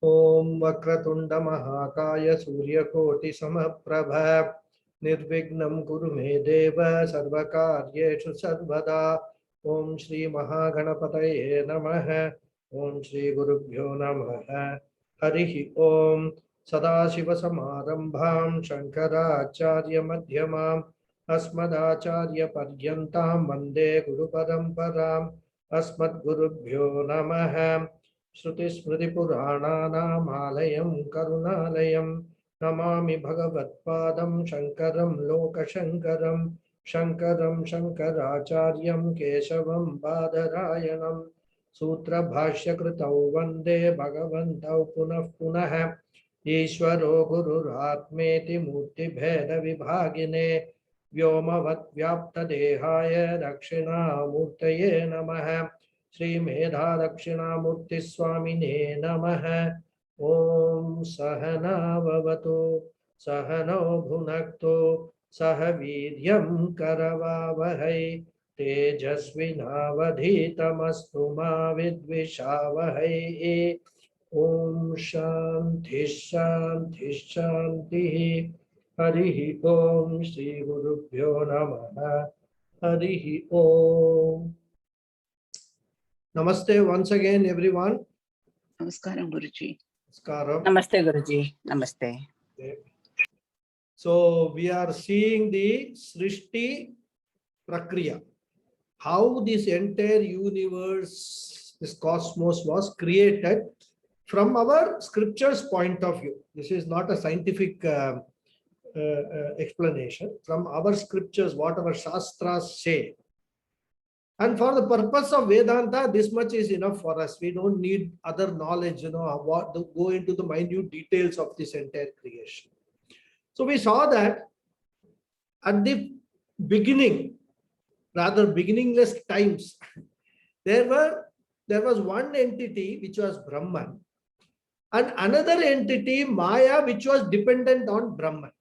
Om Vakratunda Mahakaya Suryakoti Samaprabha Nirvignam Guru Me Deva Sarvakaryeshu Sarvada. Om Shri Mahaganapataye Namaha. Om Shri Gurubhyo Namaha. Harihi Om Sadashiva Samarambham Shankaracharya Madhyamam Asmadacharya Paryantam Vande Guru Paramparam Asmad Gurubhyo Namaha. Shruti Smriti Purananamalayam Karunalayam Namami Bhagavatpadam Shankaram Lokashankaram Shankaram Shankaracharyam Keshavam Badarayanam Sutra Bhashya Kritau Vande Bhagavantau Punah Punah Ishvaro Gururatmeti Murti Bheda Vibhagine Vyomavad Vyapta Dehaya Dakshina Murtaye Namaha Shri Medha Dakshinamurti Swamine Namaha. Om Sahana Vavatu Sahano Bhunakto Sahaviryam Karavavahai Tejasvinavadhitamastu ma vidvishavahai. Om Shanti Shanti Shanti. Harihi Om Shri Gurubhyo Namaha. Harihi Om. Namaste once again, everyone. Namaskaram, Guruji. Namaskaram. Namaste, Guruji. Namaste. Okay. So we are seeing the Srishti Prakriya. How this entire universe, this cosmos was created from our scriptures point of view. This is not a scientific explanation. From our scriptures, what our Shastras say. And for the purpose of Vedanta, this much is enough for us. We don't need other knowledge, what to go into the minute details of this entire creation. So we saw that at the beginning, rather beginningless times, there was one entity which was Brahman, and another entity, Maya, which was dependent on Brahman.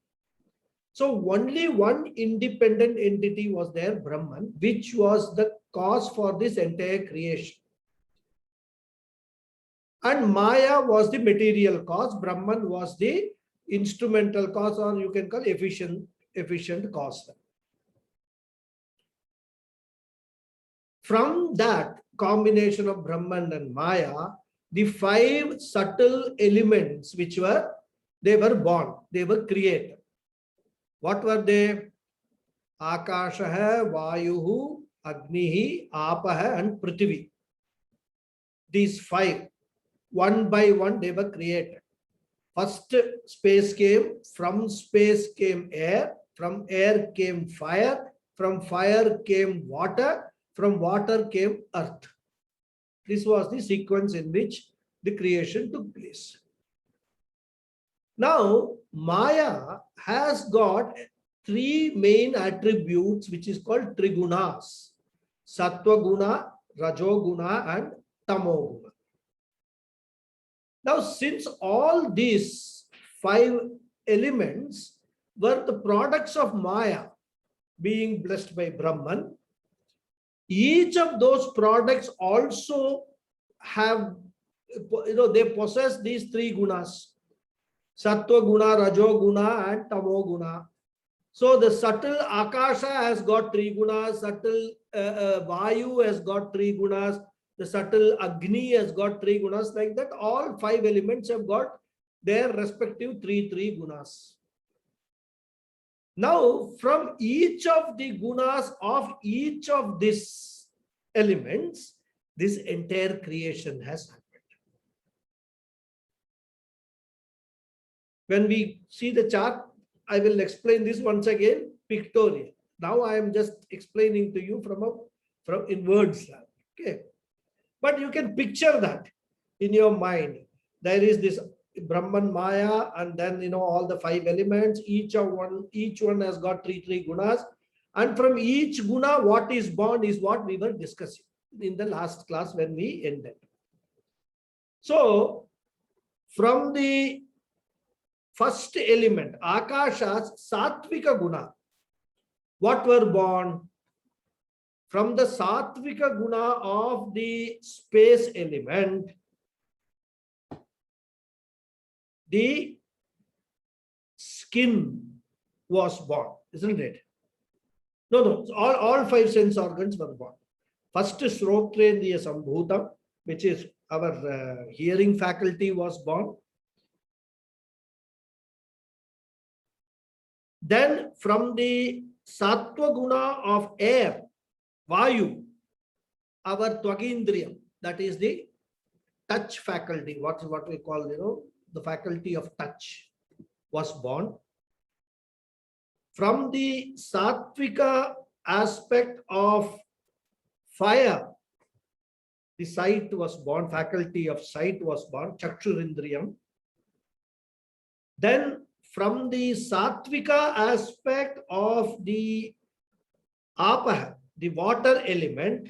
So only one independent entity was there, Brahman, which was the cause for this entire creation. And Maya was the material cause, Brahman was the instrumental cause, or you can call efficient cause. From that combination of Brahman and Maya, the 5 subtle elements which were born, they were created. What were they? Akashaha, Vayuhu, Agnihi, Apaha, and Prithvi. These 5, one by one, they were created. First space came, from space came air, from air came fire, from fire came water, from water came earth. This was the sequence in which the creation took place. Now, Maya has got 3 main attributes which is called Trigunas: Sattva Guna, Rajo Guna, and Tamo Guna. Now, since all these 5 elements were the products of Maya being blessed by Brahman, each of those products also have, they possess these 3 gunas: Sattva Guna, Rajo Guna, and Tamo Guna. So the subtle Akasha has got 3 gunas, subtle Vayu has got 3 gunas, the subtle Agni has got 3 gunas. Like that, all 5 elements have got their respective 3 gunas. Now, from each of the gunas of each of these elements, this entire creation has happened. When we see the chart, I will explain this once again pictorial. Now I am just explaining to you from in words. Okay, but you can picture that in your mind. There is this Brahman, Maya, and then all the 5 elements. Each one has got 3 gunas, and from each guna, what is born is what we were discussing in the last class when we ended. So, from the first element, Akasha's Sattvika Guna, what were born? From the Sattvika Guna of the space element, the skin was born, isn't it? No, all five sense organs were born. First, Shrotrendriya Sambhutam, which is our hearing faculty, was born. Then from the Sattva guna of air, Vayu, our Twagindriyam, that is the touch faculty, what we call, the faculty of touch, was born. From the Sattvika aspect of fire, the sight was born, faculty of sight was born, Chakshurindriyam. Then from the Sattvika aspect of the Apaha, the water element,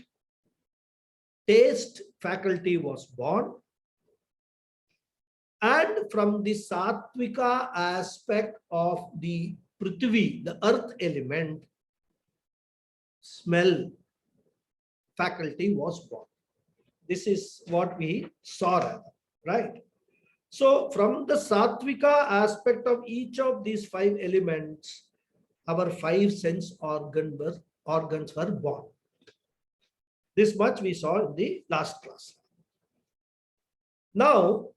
taste faculty was born. And from the Sattvika aspect of the Prithvi, the earth element, smell faculty was born. This is what we saw, right? So from the Sattvika aspect of each of these five elements, our five sense organs were born. This much we saw in the last class. Now,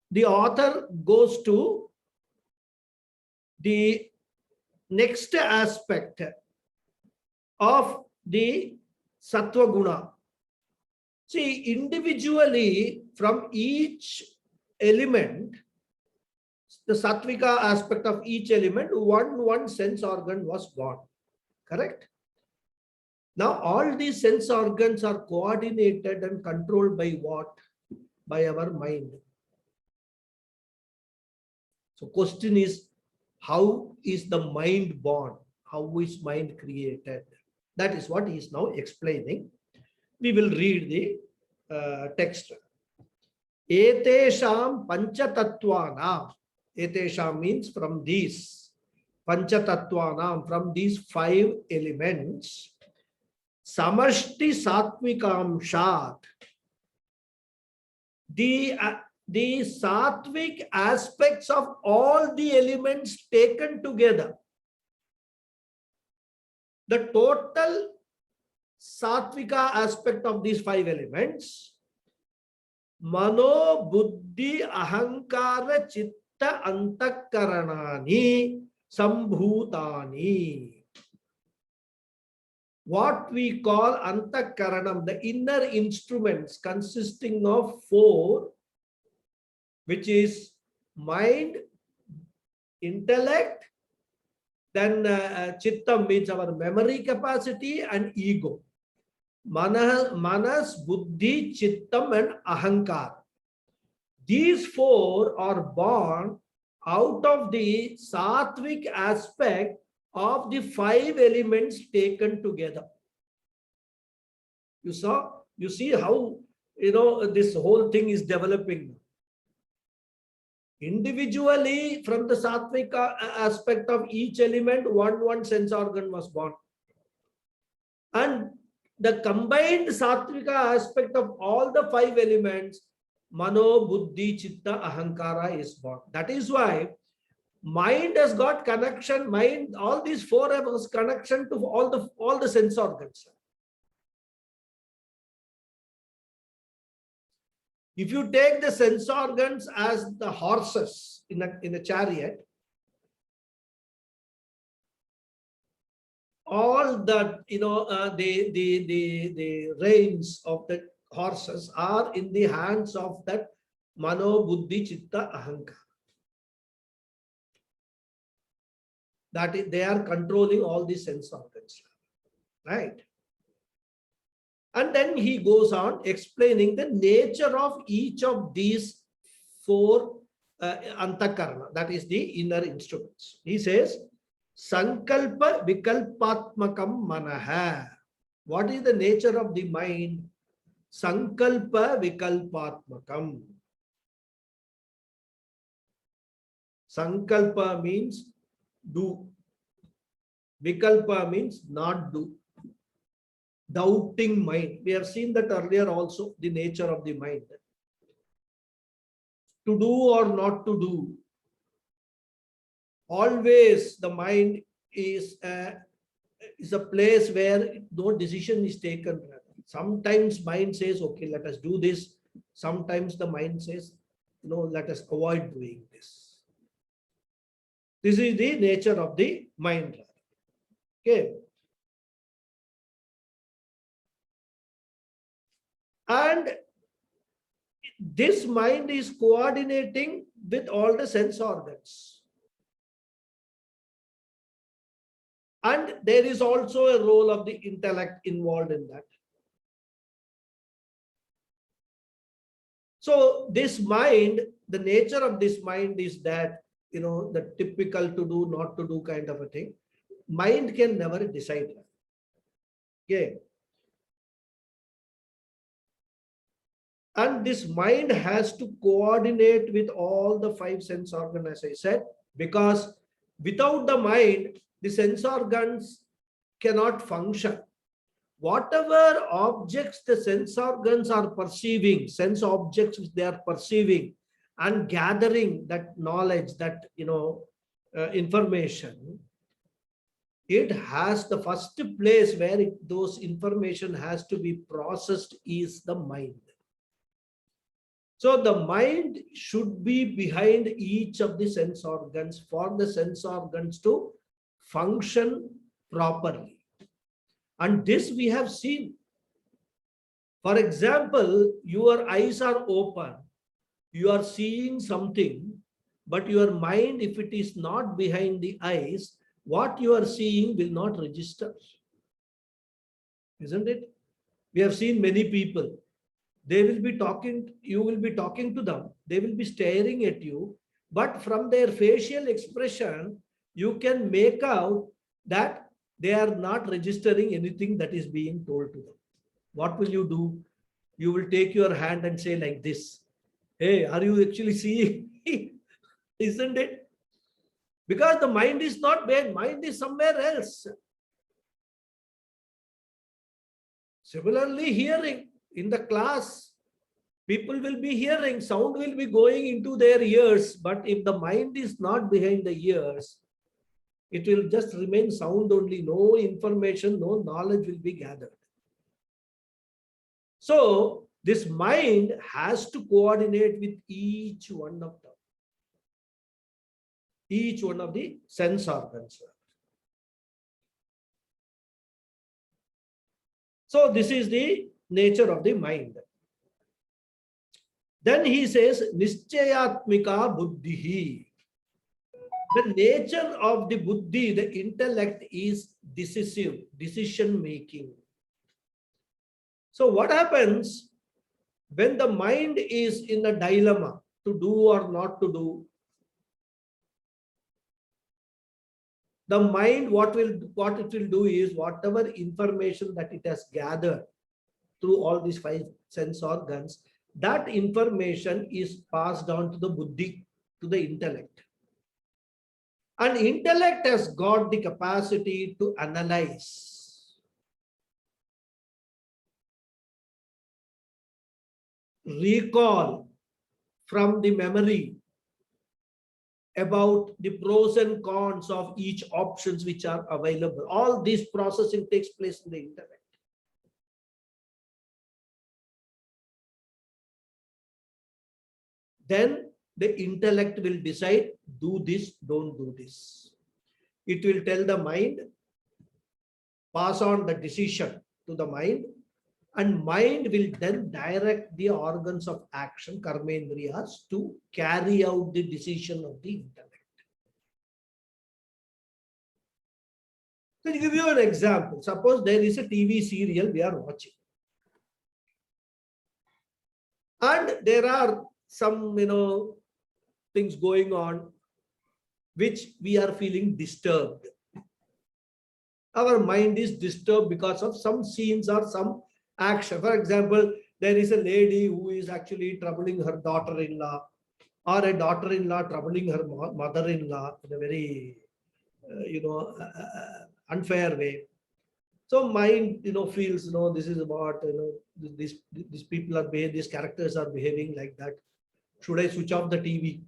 the author goes to the next aspect of the Sattva guna. See, individually from each element, the Sattvika aspect of each element, one sense organ was born. Correct? Now, all these sense organs are coordinated and controlled by what? By our mind. So question is, how is the mind born? How is mind created? That is what he is now explaining. We will read the text. Etesham panchatattvanam. Etesham means from these. Panchatattvanam, from these five elements. Samashti sattvikamshat. The sattvic aspects of all the elements taken together. The total sattvika aspect of these five elements, mano, buddhi, ahankara, chitta, antakaranani, sambhutani. What we call antakaranam, the inner instruments consisting of four, which is mind, intellect, then chittam means our memory capacity, and ego. Manas, buddhi, chittam, and ahankar. These four are born out of the sattvic aspect of the five elements taken together. You see how this whole thing is developing. Individually, from the sattvic aspect of each element, one sense organ was born. And the combined sattvika aspect of all the five elements, mano, buddhi, chitta, ahankara, is born. That is why mind has got connection. Mind, all these four have connection to all the sense organs. If you take the sense organs as the horses in a chariot, all that the reins of the horses are in the hands of that mano, buddhi, chitta, ahankara. That is, they are controlling all the sense organs, right? And then he goes on explaining the nature of each of these four antakarana, that is the inner instruments. He says, Sankalpa vikalpatmakam manaha. What is the nature of the mind? Sankalpa vikalpatmakam. Sankalpa means do. Vikalpa means not do. Doubting mind. We have seen that earlier also, the nature of the mind. to do or not to do. Always the mind is a place where no decision is taken. Sometimes mind says, okay, let us do this. Sometimes the mind says, no, let us avoid doing this. This is the nature of the mind. Okay. And this mind is coordinating with all the sense organs. And there is also a role of the intellect involved in that. So this mind, the nature of this mind is that, the typical to do, not to do kind of a thing. Mind can never decide. Okay. And this mind has to coordinate with all the five sense organs, as I said, because without the mind, the sense organs cannot function. Whatever objects the sense organs are perceiving, sense objects which they are perceiving and gathering that knowledge, that, information, it has the first place where those information has to be processed is the mind. So the mind should be behind each of the sense organs for the sense organs to function properly. And this we have seen. For example, your eyes are open, you are seeing something, but your mind, if it is not behind the eyes, what you are seeing will not register. Isn't it? We have seen many people. They will be talking, you will be talking to them, they will be staring at you, but from their facial expression, you can make out that they are not registering anything that is being told to them. What will you do? You will take your hand and say like this, hey, are you actually seeing? Isn't it? Because the mind is not there, mind is somewhere else. Similarly, hearing. In the class, people will be hearing, sound will be going into their ears, but if the mind is not behind the ears, it will just remain sound only, no information, no knowledge will be gathered. So this mind has to coordinate with each one of the sense organs. So this is the nature of the mind. Then he says, Nischayatmika buddhihi. The nature of the buddhi, the intellect, is decisive, decision making. So what happens when the mind is in a dilemma to do or not to do? The mind, what it will do is whatever information that it has gathered through all these five sense organs, that information is passed on to the buddhi, to the intellect. And intellect has got the capacity to analyze, recall from the memory about the pros and cons of each options which are available. All this processing takes place in the intellect. Then the intellect will decide, do this, don't do this. It will tell the mind, pass on the decision to the mind, and mind will then direct the organs of action, karmendriyas, to carry out the decision of the intellect. So to give you an example, suppose there is a TV serial we are watching. And there are some, things going on which we are feeling disturbed. Our mind is disturbed because of some scenes or some action. For example, there is a lady who is actually troubling her daughter-in-law, or a daughter-in-law troubling her mother-in-law in a very, unfair way. So mind, feels, this is about, these people are behaving, these characters are behaving like that. Should I switch off the TV?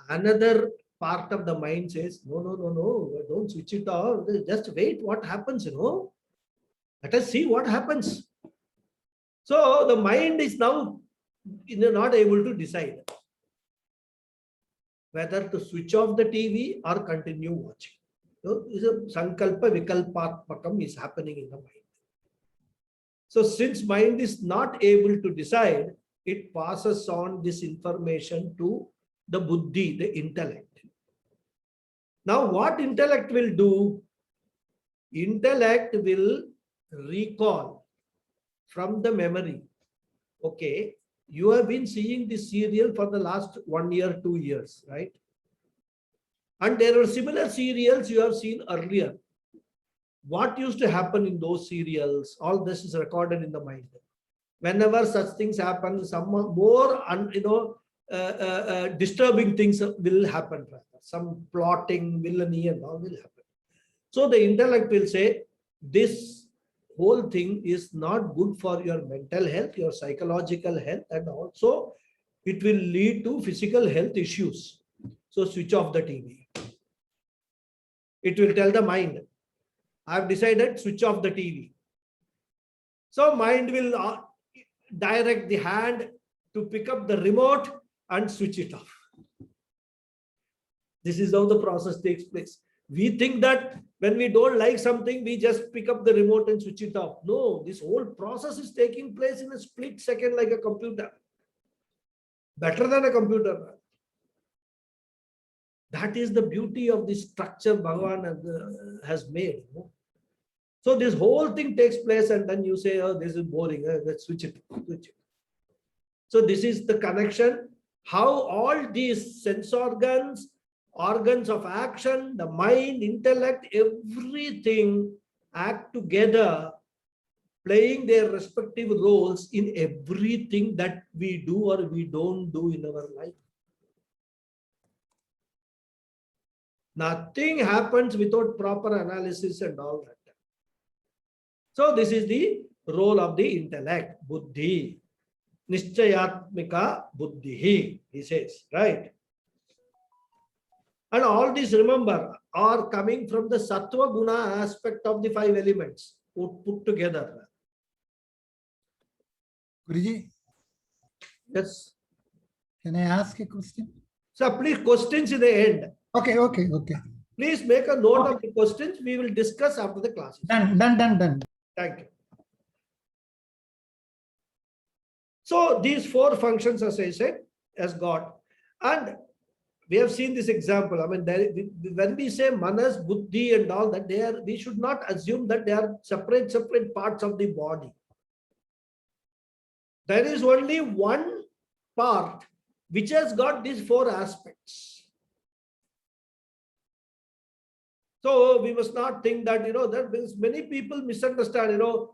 Another part of the mind says, no, no, no, no, don't switch it off. Just wait what happens, Let us see what happens. So the mind is now not able to decide whether to switch off the TV or continue watching. So sankalpa vikalpatmakam is happening in the mind. So since mind is not able to decide, it passes on this information to the buddhi, the intellect. Now what intellect will do? Intellect will recall from the memory. Okay, you have been seeing this serial for the last 1 year, 2 years, right? And there are similar serials you have seen earlier. What used to happen in those serials? All this is recorded in the mind. Whenever such things happen, some more disturbing things will happen. Some plotting, villainy, and all will happen. So the intellect will say, this whole thing is not good for your mental health, your psychological health, and also it will lead to physical health issues. So switch off the TV. It will tell the mind, I have decided, switch off the TV. So mind will direct the hand to pick up the remote and switch it off. This is how the process takes place. We think that when we don't like something, we just pick up the remote and switch it off. No, this whole process is taking place in a split second like a computer. Better than a computer. That is the beauty of this structure Bhagavan has made. So this whole thing takes place and then you say, oh, this is boring. Let's switch it. So this is the connection. How all these sense organs, organs of action, the mind, intellect, everything act together, playing their respective roles in everything that we do or we don't do in our life. Nothing happens without proper analysis and all that. So this is the role of the intellect, buddhi. Nischayatmika buddhi, he says, right? And all these, remember, are coming from the sattva guna aspect of the 5 elements put together. Guruji, Yes. can I ask a question? So please, questions in the end. Okay. Please make a note of the questions. We will discuss after the classes. Done. Thank you. So these 4 functions, as I said, as God. And we have seen this example. I mean, when we say manas, buddhi and all that, we should not assume that they are separate parts of the body. There is only one part which has got these 4 aspects. So we must not think that, that many people misunderstand, the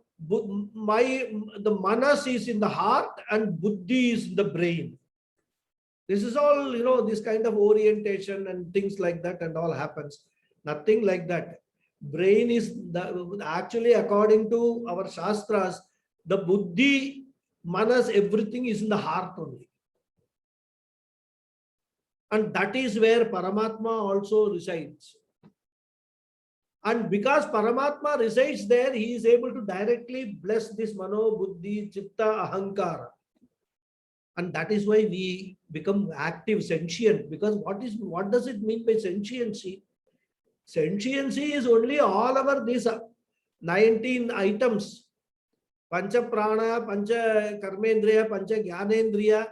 manas is in the heart and buddhi is in the brain. This is all, this kind of orientation and things like that and all happens. Nothing like that. Brain is actually, according to our shastras, the buddhi, manas, everything is in the heart only. And that is where Paramatma also resides. And because Paramatma resides there, he is able to directly bless this mano, buddhi, chitta, ahankara. And that is why we become active, sentient. Because what does it mean by sentiency? Sentiency is only all over these 19 items. Pancha prana, pancha karmendriya, pancha jnanendriya,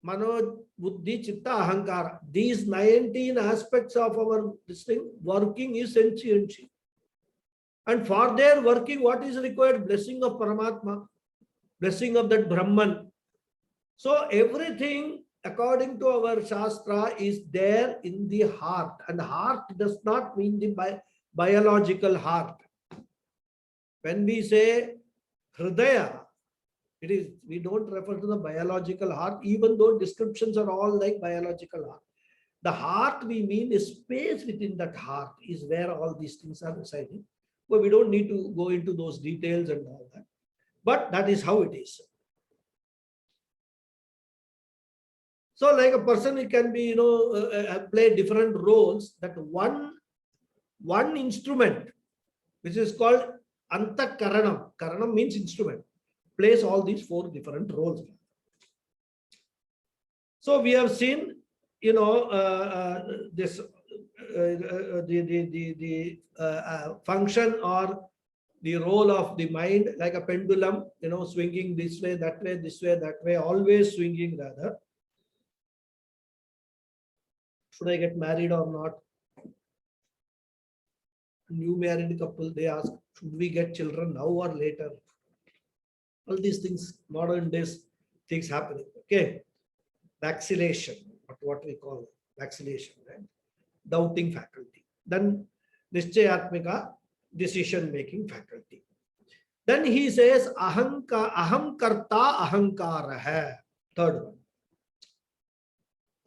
mano, buddhi, chitta, ahankara. These 19 aspects of our this thing working is sentiency. And for their working, what is required? Blessing of Paramatma, blessing of that Brahman. So everything according to our Shastra is there in the heart. And heart does not mean the biological heart. When we say Hridaya, we don't refer to the biological heart, even though descriptions are all like biological heart. The heart we mean is space within that heart is where all these things are residing. But we don't need to go into those details and all that. But that is how it is. So like a person, it can be, play different roles. That one instrument, which is called Antakaranam. Karanam means instrument. Plays all these four different roles. So we have seen, this the function or the role of the mind, like a pendulum, swinging this way, that way, this way, that way, always swinging rather. Should I get married or not? New married couple, they ask, should we get children now or later? All these things, modern days, things happening. Okay. Vaccination, what we call vaccination, right? Doubting faculty. Then Nischayatmika, decision-making faculty. Then he says, aham karta ahankara hai. Third one.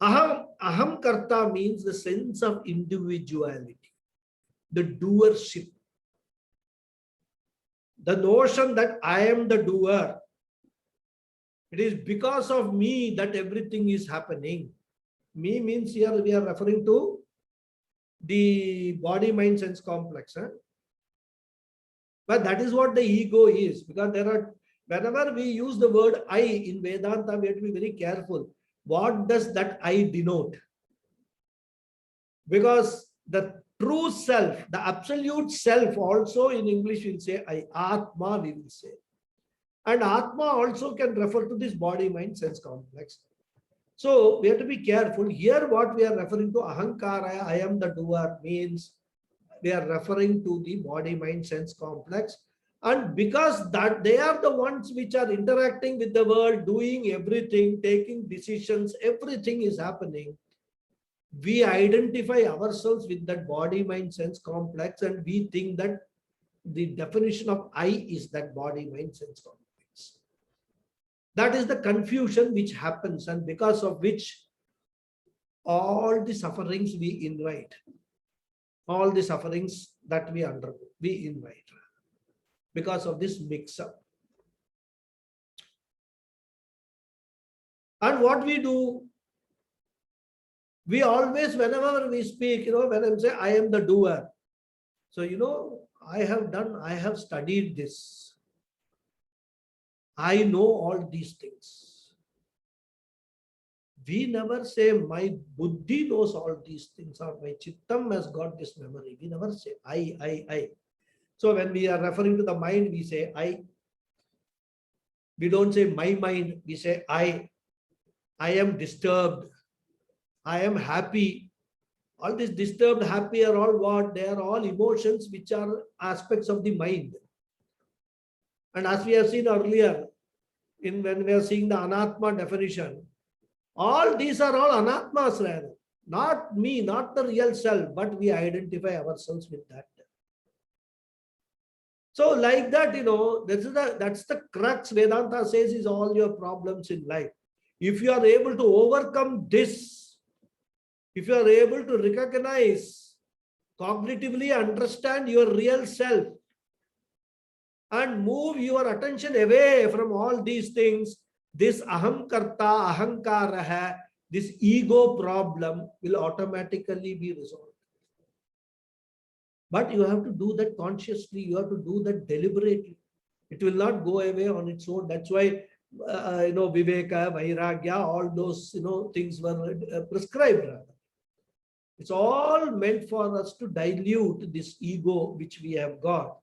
Aham karta means the sense of individuality, the doership. The notion that I am the doer. It is because of me that everything is happening. Me means here we are referring to the body, mind, sense complex. But that is what the ego is. Because whenever we use the word I in Vedanta, we have to be very careful. What does that I denote? Because the true self, the absolute self also in English will say I, Atma we will say. And Atma also can refer to this body, mind, sense complex. So we have to be careful. Here what we are referring to, Ahankara, I am the doer, means we are referring to the body, mind, sense complex. And because that they are the ones which are interacting with the world, doing everything, taking decisions, everything is happening. We identify ourselves with that body, mind, sense complex, and we think that the definition of I is that body, mind, sense complex. That is the confusion which happens, and because of which all the sufferings we invite, all the sufferings that we undergo, we invite because of this mix-up. And what we do, we always, whenever we speak, when I say I am the doer, so I have studied this. I know all these things. We never say my buddhi knows all these things or my chittam has got this memory. We never say I. So when we are referring to the mind, we say I. We don't say my mind, we say I. I am disturbed. I am happy. All this disturbed, happy are all what? They are all emotions which are aspects of the mind. And as we have seen earlier, when we are seeing the anatma definition, all these are all anatmas rather. Not me, not the real self, but we identify ourselves with that. So like that, that's the crux. Vedanta says is all your problems in life. If you are able to overcome this, if you are able to recognize, cognitively understand your real self, and move your attention away from all these things, this aham karta, ahankara, this ego problem will automatically be resolved. But you have to do that consciously, you have to do that deliberately. It will not go away on its own. That's why, viveka, vairagya, all those, things were prescribed rather. It's all meant for us to dilute this ego which we have got,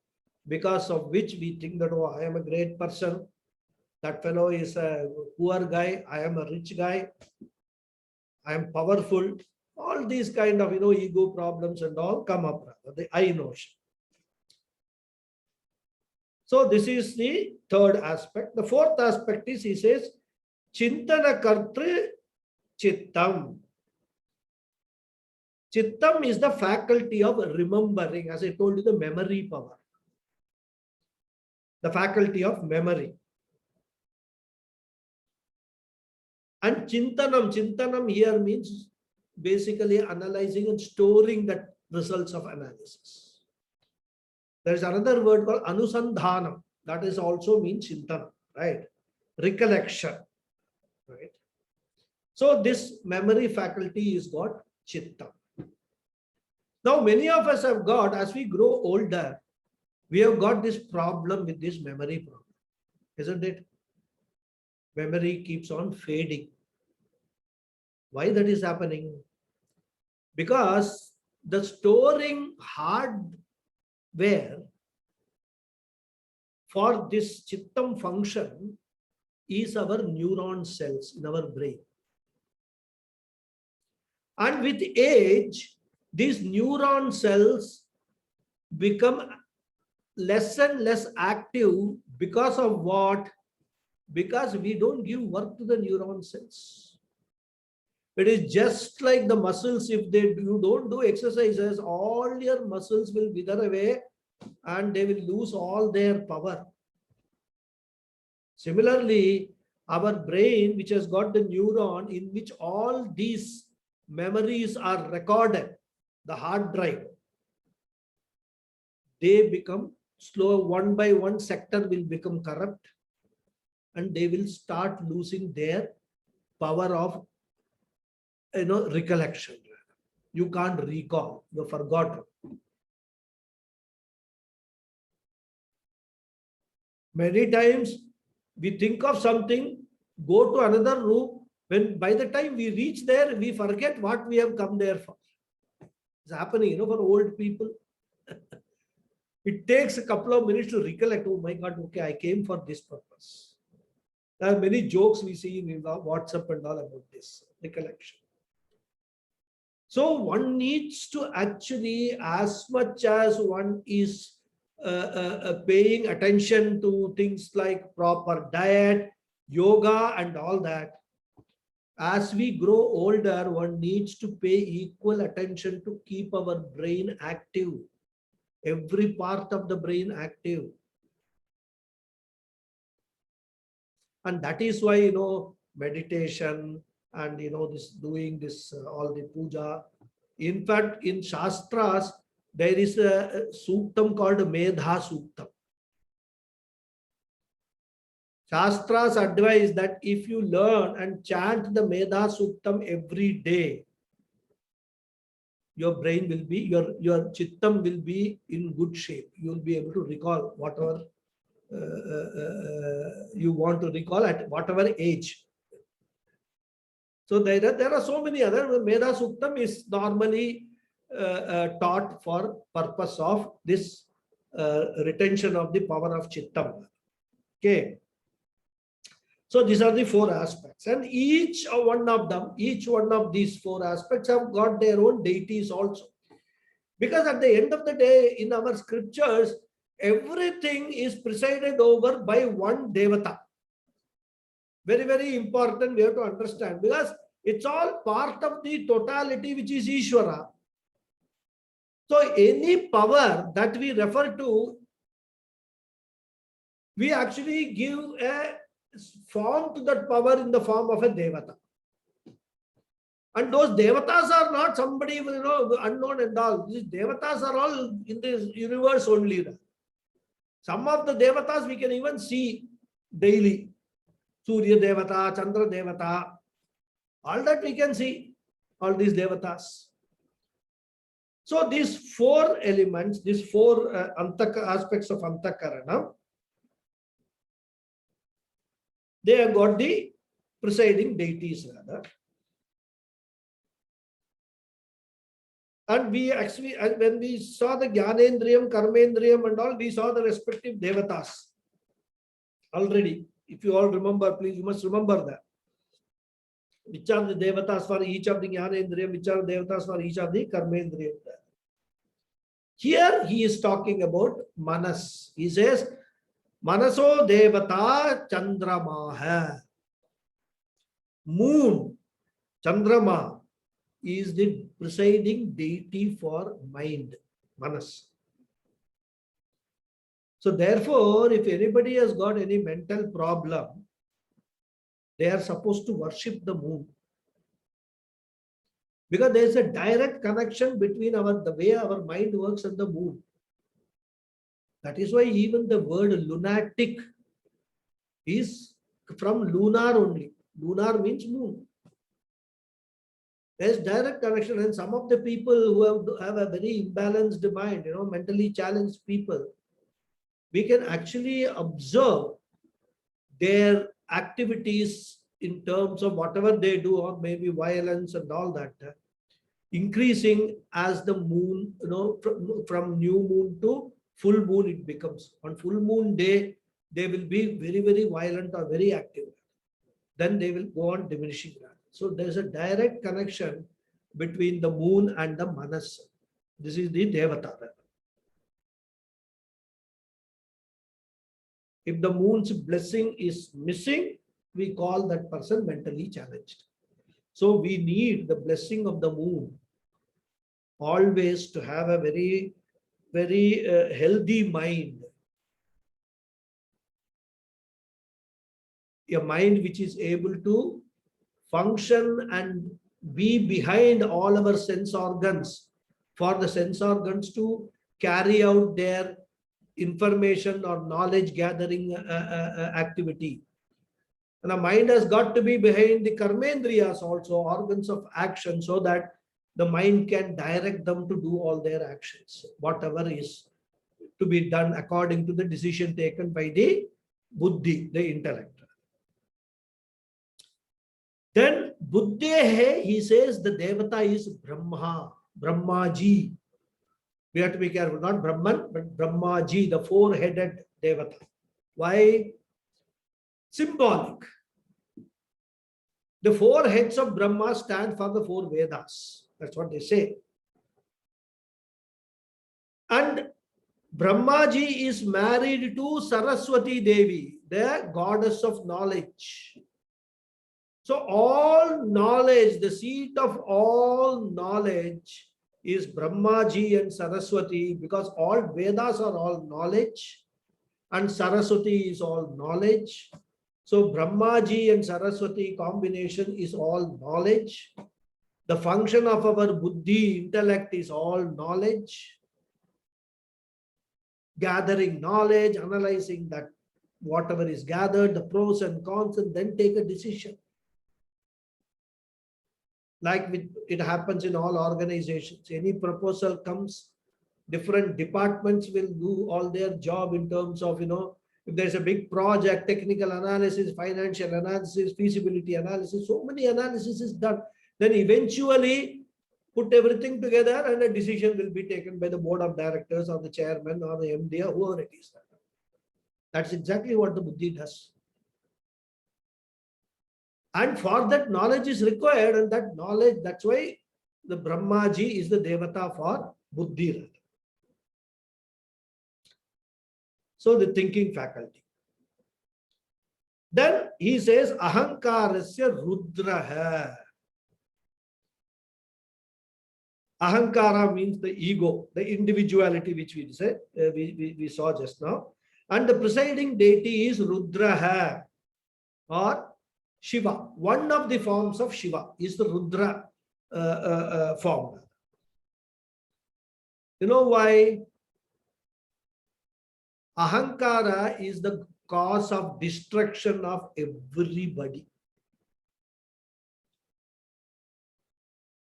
because of which we think that, oh, I am a great person, that fellow is a poor guy, I am a rich guy, I am powerful. All these kind of, ego problems and all come up, rather, the I notion. So this is the third aspect. The fourth aspect is, he says, chintana kartri chittam. Chittam is the faculty of remembering, as I told you, the memory power. The faculty of memory. And chintanam here means basically analyzing and storing the results of analysis. There is another word called anusandhanam. That is also means chintanam, right? Recollection, right? So this memory faculty is got chitta. Now many of us have got, as we grow older, we have got this problem with this memory problem, isn't it? Memory keeps on fading. Why that is happening? Because the storing hardware for this chittam function is our neuron cells in our brain. And with age, these neuron cells become less and less active because of what? Because we don't give work to the neuron cells. It is just like the muscles. If you don't do exercises, all your muscles will wither away and they will lose all their power. Similarly, our brain, which has got the neuron in which all these memories are recorded, the hard drive, they become slow. One by one sector will become corrupt and they will start losing their power of recollection. You can't recall, you forgot. Many times we think of something, go to another room, when by the time we reach there, we forget what we have come there for. It's happening, for old people. It takes a couple of minutes to recollect, oh my God, okay, I came for this purpose. There are many jokes we see in WhatsApp and all about this recollection. So one needs to actually, as much as one is paying attention to things like proper diet, yoga and all that, as we grow older, one needs to pay equal attention to keep our brain active, every part of the brain active. And that is why, meditation and, this doing this, all the puja. In fact, in Shastras, there is a suktam called Medha Suktam. Shastras advise that if you learn and chant the Medha Suktam every day, your brain will be, your chittam will be in good shape. You will be able to recall whatever you want to recall at whatever age. So there are so many other. Medha Suktam is normally taught for purpose of this retention of the power of chittam. Okay. So these are the 4 aspects, and each one of these 4 aspects have got their own deities also. Because at the end of the day, in our scriptures, everything is presided over by one devata. Very, very important we have to understand, because it's all part of the totality which is Ishvara. So any power that we refer to, we actually give a form to that power in the form of a devata. And those devatas are not somebody unknown and all. These devatas are all in this universe only. Some of the devatas we can even see daily. Surya Devata, Chandra Devata, all that we can see, all these devatas. So these 4 elements, these 4 aspects of Antakarana, they have got the presiding deities rather. And we actually, when we saw the Jnanendriyam, Karmendriyam and all, we saw the respective devatas already. If you all remember, please, you must remember that. Which are the devatas for each of the Jnanendriyam, which are the devatas for each of the Karmendriyam. Here he is talking about Manas. He says, Manaso Devata Chandramaha. Moon, Chandrama, is the presiding deity for mind, Manas. So therefore, if anybody has got any mental problem, they are supposed to worship the moon. Because there is a direct connection between the way our mind works and the moon. That is why even the word lunatic is from lunar only. Lunar means moon. There's direct connection. And some of the people who have a very imbalanced mind, mentally challenged people, we can actually observe their activities in terms of whatever they do, or maybe violence and all that, increasing as the moon, from new moon to full moon, it becomes. On full moon day, they will be very, very violent or very active. Then they will go on diminishing that. So there's a direct connection between the moon and the manas. This is the devata. If the moon's blessing is missing, we call that person mentally challenged. So we need the blessing of the moon always to have a very, very healthy mind. A mind which is able to function and be behind all our sense organs, for the sense organs to carry out their information or knowledge gathering activity. And the mind has got to be behind the karmendriyas also, organs of action, so that the mind can direct them to do all their actions, whatever is to be done according to the decision taken by the buddhi, the intellect. Then buddhehe, he says the devata is Brahma, Brahmaji. We have to be careful, not Brahman, but Brahmaji, the four-headed devata. Why? Symbolic. The four heads of Brahma stand for the four Vedas. That's what they say. And Brahmaji is married to Saraswati Devi, the goddess of knowledge. So all knowledge, the seat of all knowledge is Brahmaji and Saraswati, because all Vedas are all knowledge and Saraswati is all knowledge. So Brahmaji and Saraswati combination is all knowledge. The function of our buddhi, intellect, is all knowledge. Gathering knowledge, analyzing that whatever is gathered, the pros and cons, and then take a decision. Like it happens in all organizations. Any proposal comes, different departments will do all their job in terms of, if there's a big project, technical analysis, financial analysis, feasibility analysis, so many analysis is done. Then eventually put everything together and a decision will be taken by the board of directors or the chairman or the MD or whoever it is. That's exactly what the buddhi does. And for that, knowledge is required, and that knowledge, that's why the Brahmaji is the devata for buddhi. So the thinking faculty. Then he says, ahankarasya rudraha. Ahankara means the ego, the individuality, which we said, we saw just now. And the presiding deity is Rudraha or Shiva. One of the forms of Shiva is the Rudra form. You know why? Ahankara is the cause of destruction of everybody.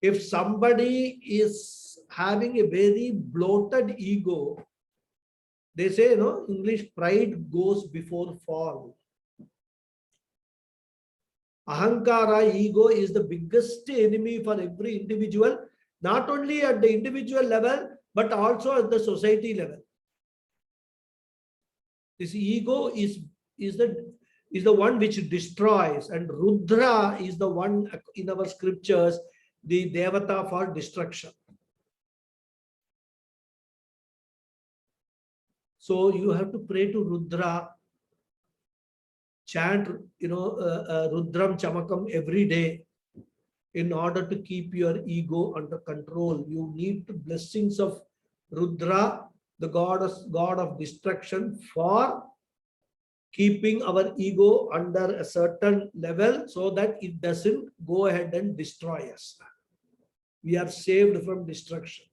If somebody is having a very bloated ego, they say, English, pride goes before fall. Ahankara, ego, is the biggest enemy for every individual, not only at the individual level, but also at the society level. This ego is the one which destroys, and Rudra is the one in our scriptures, the devata for destruction. So you have to pray to Rudra, chant, Rudram Chamakam every day in order to keep your ego under control. You need the blessings of Rudra, the god of destruction, for keeping our ego under a certain level so that it doesn't go ahead and destroy us. We are saved from destruction,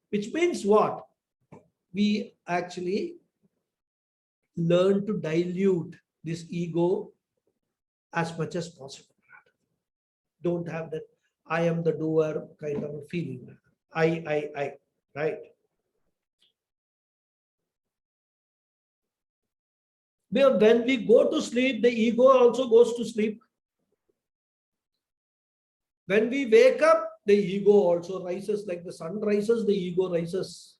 which means what? We actually learn to dilute this ego as much as possible. Don't have that I am the doer kind of a feeling. I, right? Because when we go to sleep, the ego also goes to sleep. When we wake up, the ego also rises. Like the sun rises, the ego rises.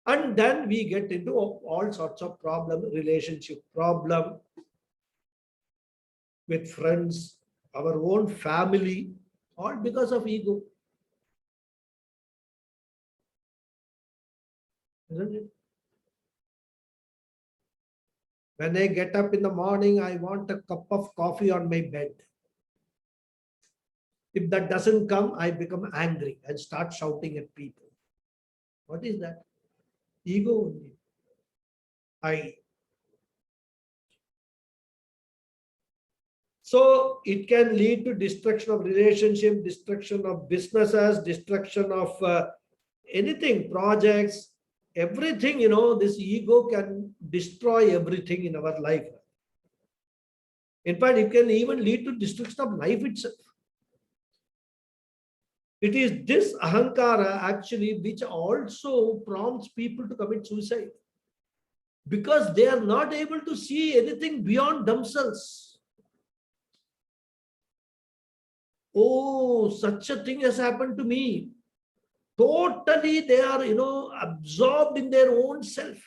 And then we get into all sorts of problem, relationship problem with friends, our own family, all because of ego. Isn't it? When I get up in the morning, I want a cup of coffee on my bed. If that doesn't come, I become angry and start shouting at people. What is that? Ego only. I. So it can lead to destruction of relationship, destruction of businesses, destruction of anything, projects, everything. This ego can destroy everything in our life. In fact, it can even lead to destruction of life itself. It is this ahankara actually which also prompts people to commit suicide, because they are not able to see anything beyond themselves. Oh, such a thing has happened to me. Totally, they are, absorbed in their own self.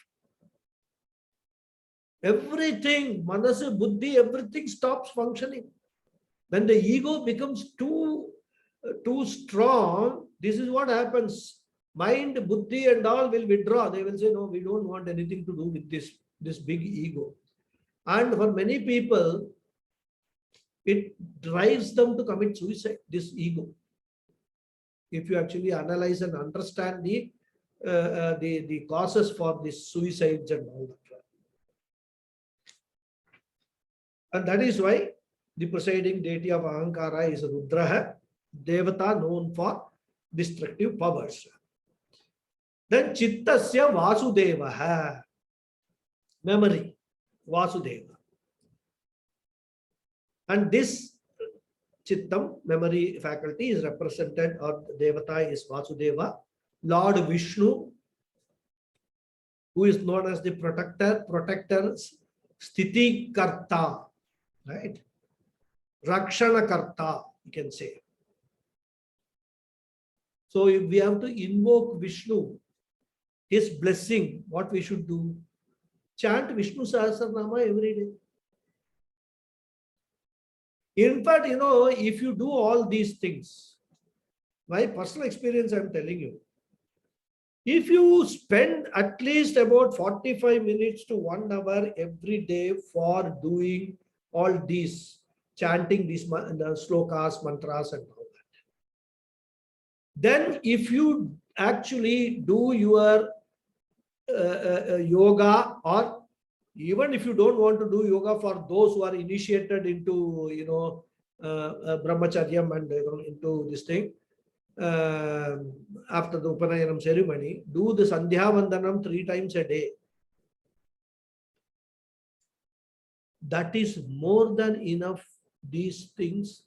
Everything, manasa, buddhi, everything stops functioning. When the ego becomes too strong, this is what happens. Mind, buddhi and all will withdraw. They will say, no, we don't want anything to do with this big ego. And for many people, it drives them to commit suicide, this ego. If you actually analyze and understand the causes for this suicides and all that. And that is why the presiding deity of Ahankara is Rudraha, Devata known for destructive powers. Then Chittasya Vasudevaha, memory, Vasudeva. And this Chittam, memory faculty, is represented, or Devata is Vasudeva. Lord Vishnu, who is known as the protector, Sthiti Karta, right? Rakshana Karta, you can say. So if we have to invoke Vishnu, his blessing, what we should do? Chant Vishnu Sahasranama every day. In fact, if you do all these things, my personal experience, I'm telling you, if you spend at least about 45 minutes to 1 hour every day for doing all these, chanting these slokas, mantras and all that, then if you actually do your yoga, or even if you don't want to do yoga, for those who are initiated into, brahmacharyam and into this thing, after the Upanayanam ceremony, do the Sandhya Vandanam 3 times a day. That is more than enough, these things,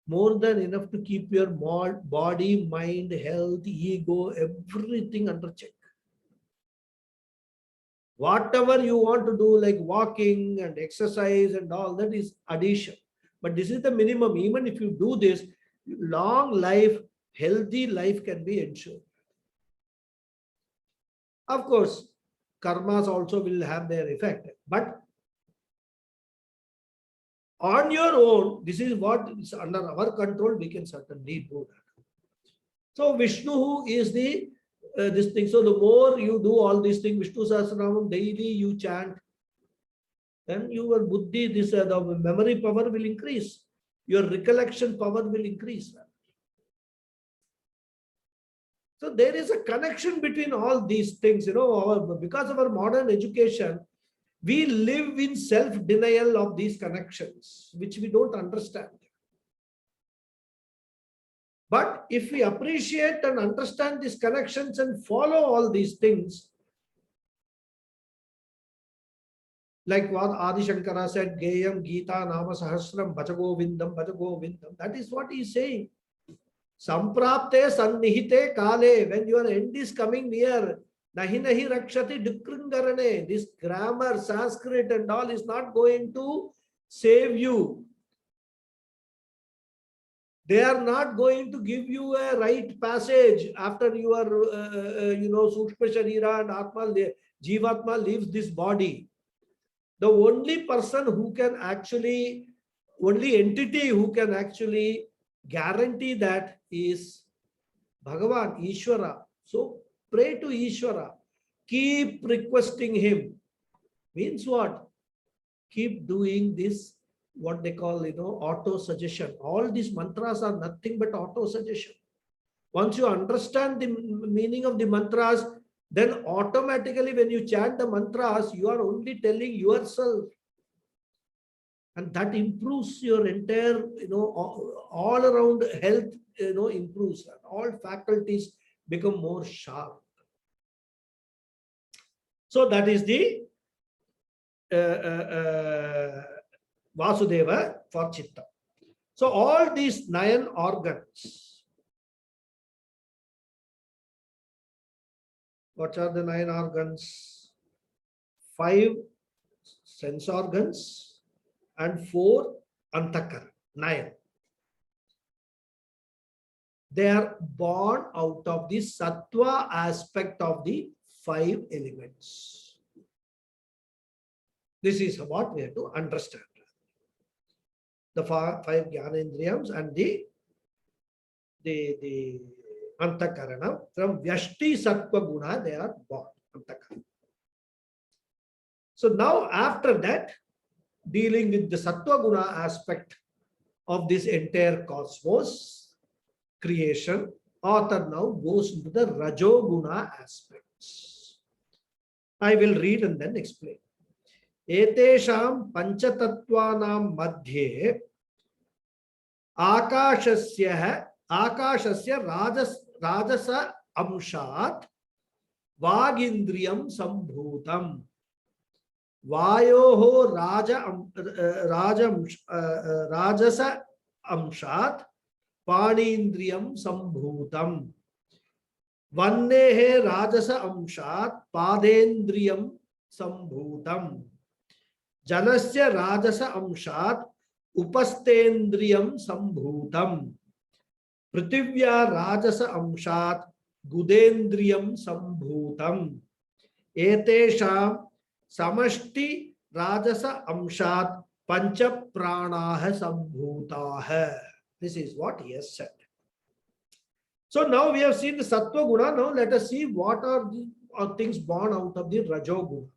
more than enough to keep your body, mind, health, ego, everything under check. Whatever you want to do, like walking and exercise and all, that is addition. But this is the minimum. Even if you do this, long life, healthy life can be ensured. Of course, karmas also will have their effect. But on your own, this is what is under our control, we can certainly do that. So Vishnu is the this thing. So the more you do all these things, Vishnu Sahasranamam daily you chant, then your buddhi, the memory power will increase. Your recollection power will increase. So there is a connection between all these things, because of our modern education, we live in self-denial of these connections, which we don't understand. But if we appreciate and understand these connections and follow all these things, Like what Adi Shankara said, Geyam Gita Nama Sahasram Bhajago Vindam Bhajago Vindam. That is what he is saying. Samprapte sannihite kale. When your end is coming near, nahi nahi rakshati dukringarane. This grammar, Sanskrit and all is not going to save you. They are not going to give you a right passage after your, Sukshma Sharira and Atma, Jivatma leaves this body. The only person who can actually, only entity who can actually guarantee that is Bhagavan, Ishvara. So pray to Ishvara. Keep requesting him. Means what? Keep doing this, what they call, auto suggestion. All these mantras are nothing but auto suggestion. Once you understand the meaning of the mantras, then automatically when you chant the mantras, you are only telling yourself. And that improves your entire, all around health, improves. And all faculties become more sharp. So that is the Vasudeva for Chitta. So all these 9 organs. What are the 9 organs? 5 sense organs and 4 antakara. 9. They are born out of the sattva aspect of the 5 elements. This is what we have to understand. The 5 Jnanendriyams and the Antakarana. From Vyashti Sattva Guna, they are born. Antakarana. So now after that, dealing with the Sattva Guna aspect of this entire cosmos, creation, author now goes into the Rajoguna aspects. I will read and then explain. Etesham Panchatattvanam Madhye Akashasya Rajasa Amshat Vagindriyam Sambhutam Vayoho Rajasa Amshat Panindriyam Sambhutam Vannehe Rajasa Amshat Padendriyam Sambhutam Janasya Rajasa Amshat Upastendriyam Sambhutam Prithivya Rajasa Amshat Gudendriyam Sambhutam Etesham Samashti Rajasa Amshat Pancha Pranaha Sambhutaha. This is what he has said. So now we have seen the Sattva Guna. Now let us see what are the things born out of the Rajoguna.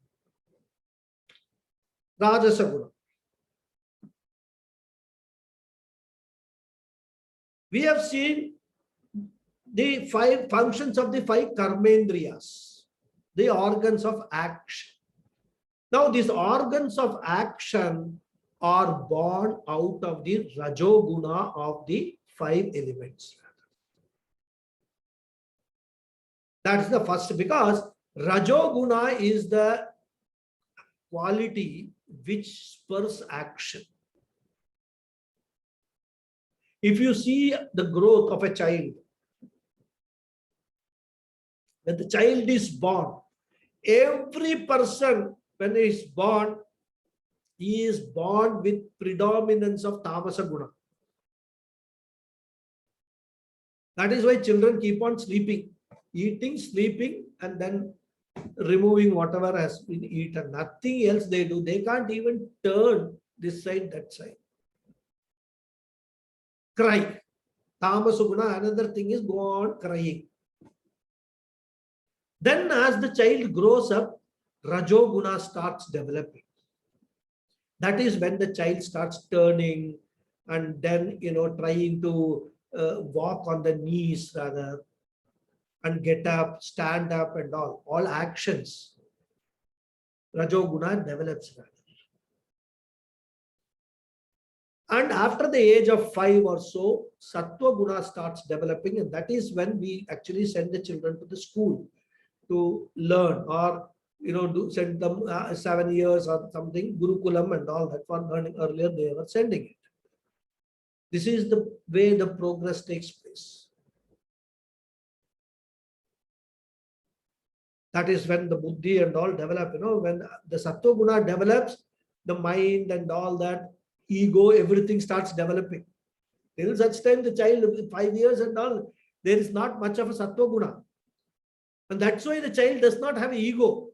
Rajasa Guna. We have seen the 5 functions of the 5 karmendriyas, the organs of action. Now these organs of action are born out of the Rajoguna of the 5 elements. That's the first, because Rajoguna is the quality which spurs action. If you see the growth of a child, when the child is born, every person when he is born with predominance of Tamasa Guna. That is why children keep on sleeping, eating, sleeping, and then removing whatever has been eaten. Nothing else they do. They can't even turn this side, that side. Cry. Tamasa Guna, another thing is go on crying. Then as the child grows up, Rajoguna starts developing. That is when the child starts turning and then, trying to walk on the knees rather, and get up, stand up and all actions. Rajoguna develops rather. And after the age of 5 or so, Sattva Guna starts developing, and that is when we actually send the children to the school to learn, or send them 7 years or something, Gurukulam and all that for learning. Earlier they were sending it. This is the way the progress takes place. That is when the buddhi and all develop, when the sattva guna develops, the mind and all that, ego, everything starts developing. Till such time, the child, 5 years and all, there is not much of a sattva guna. And that's why the child does not have ego.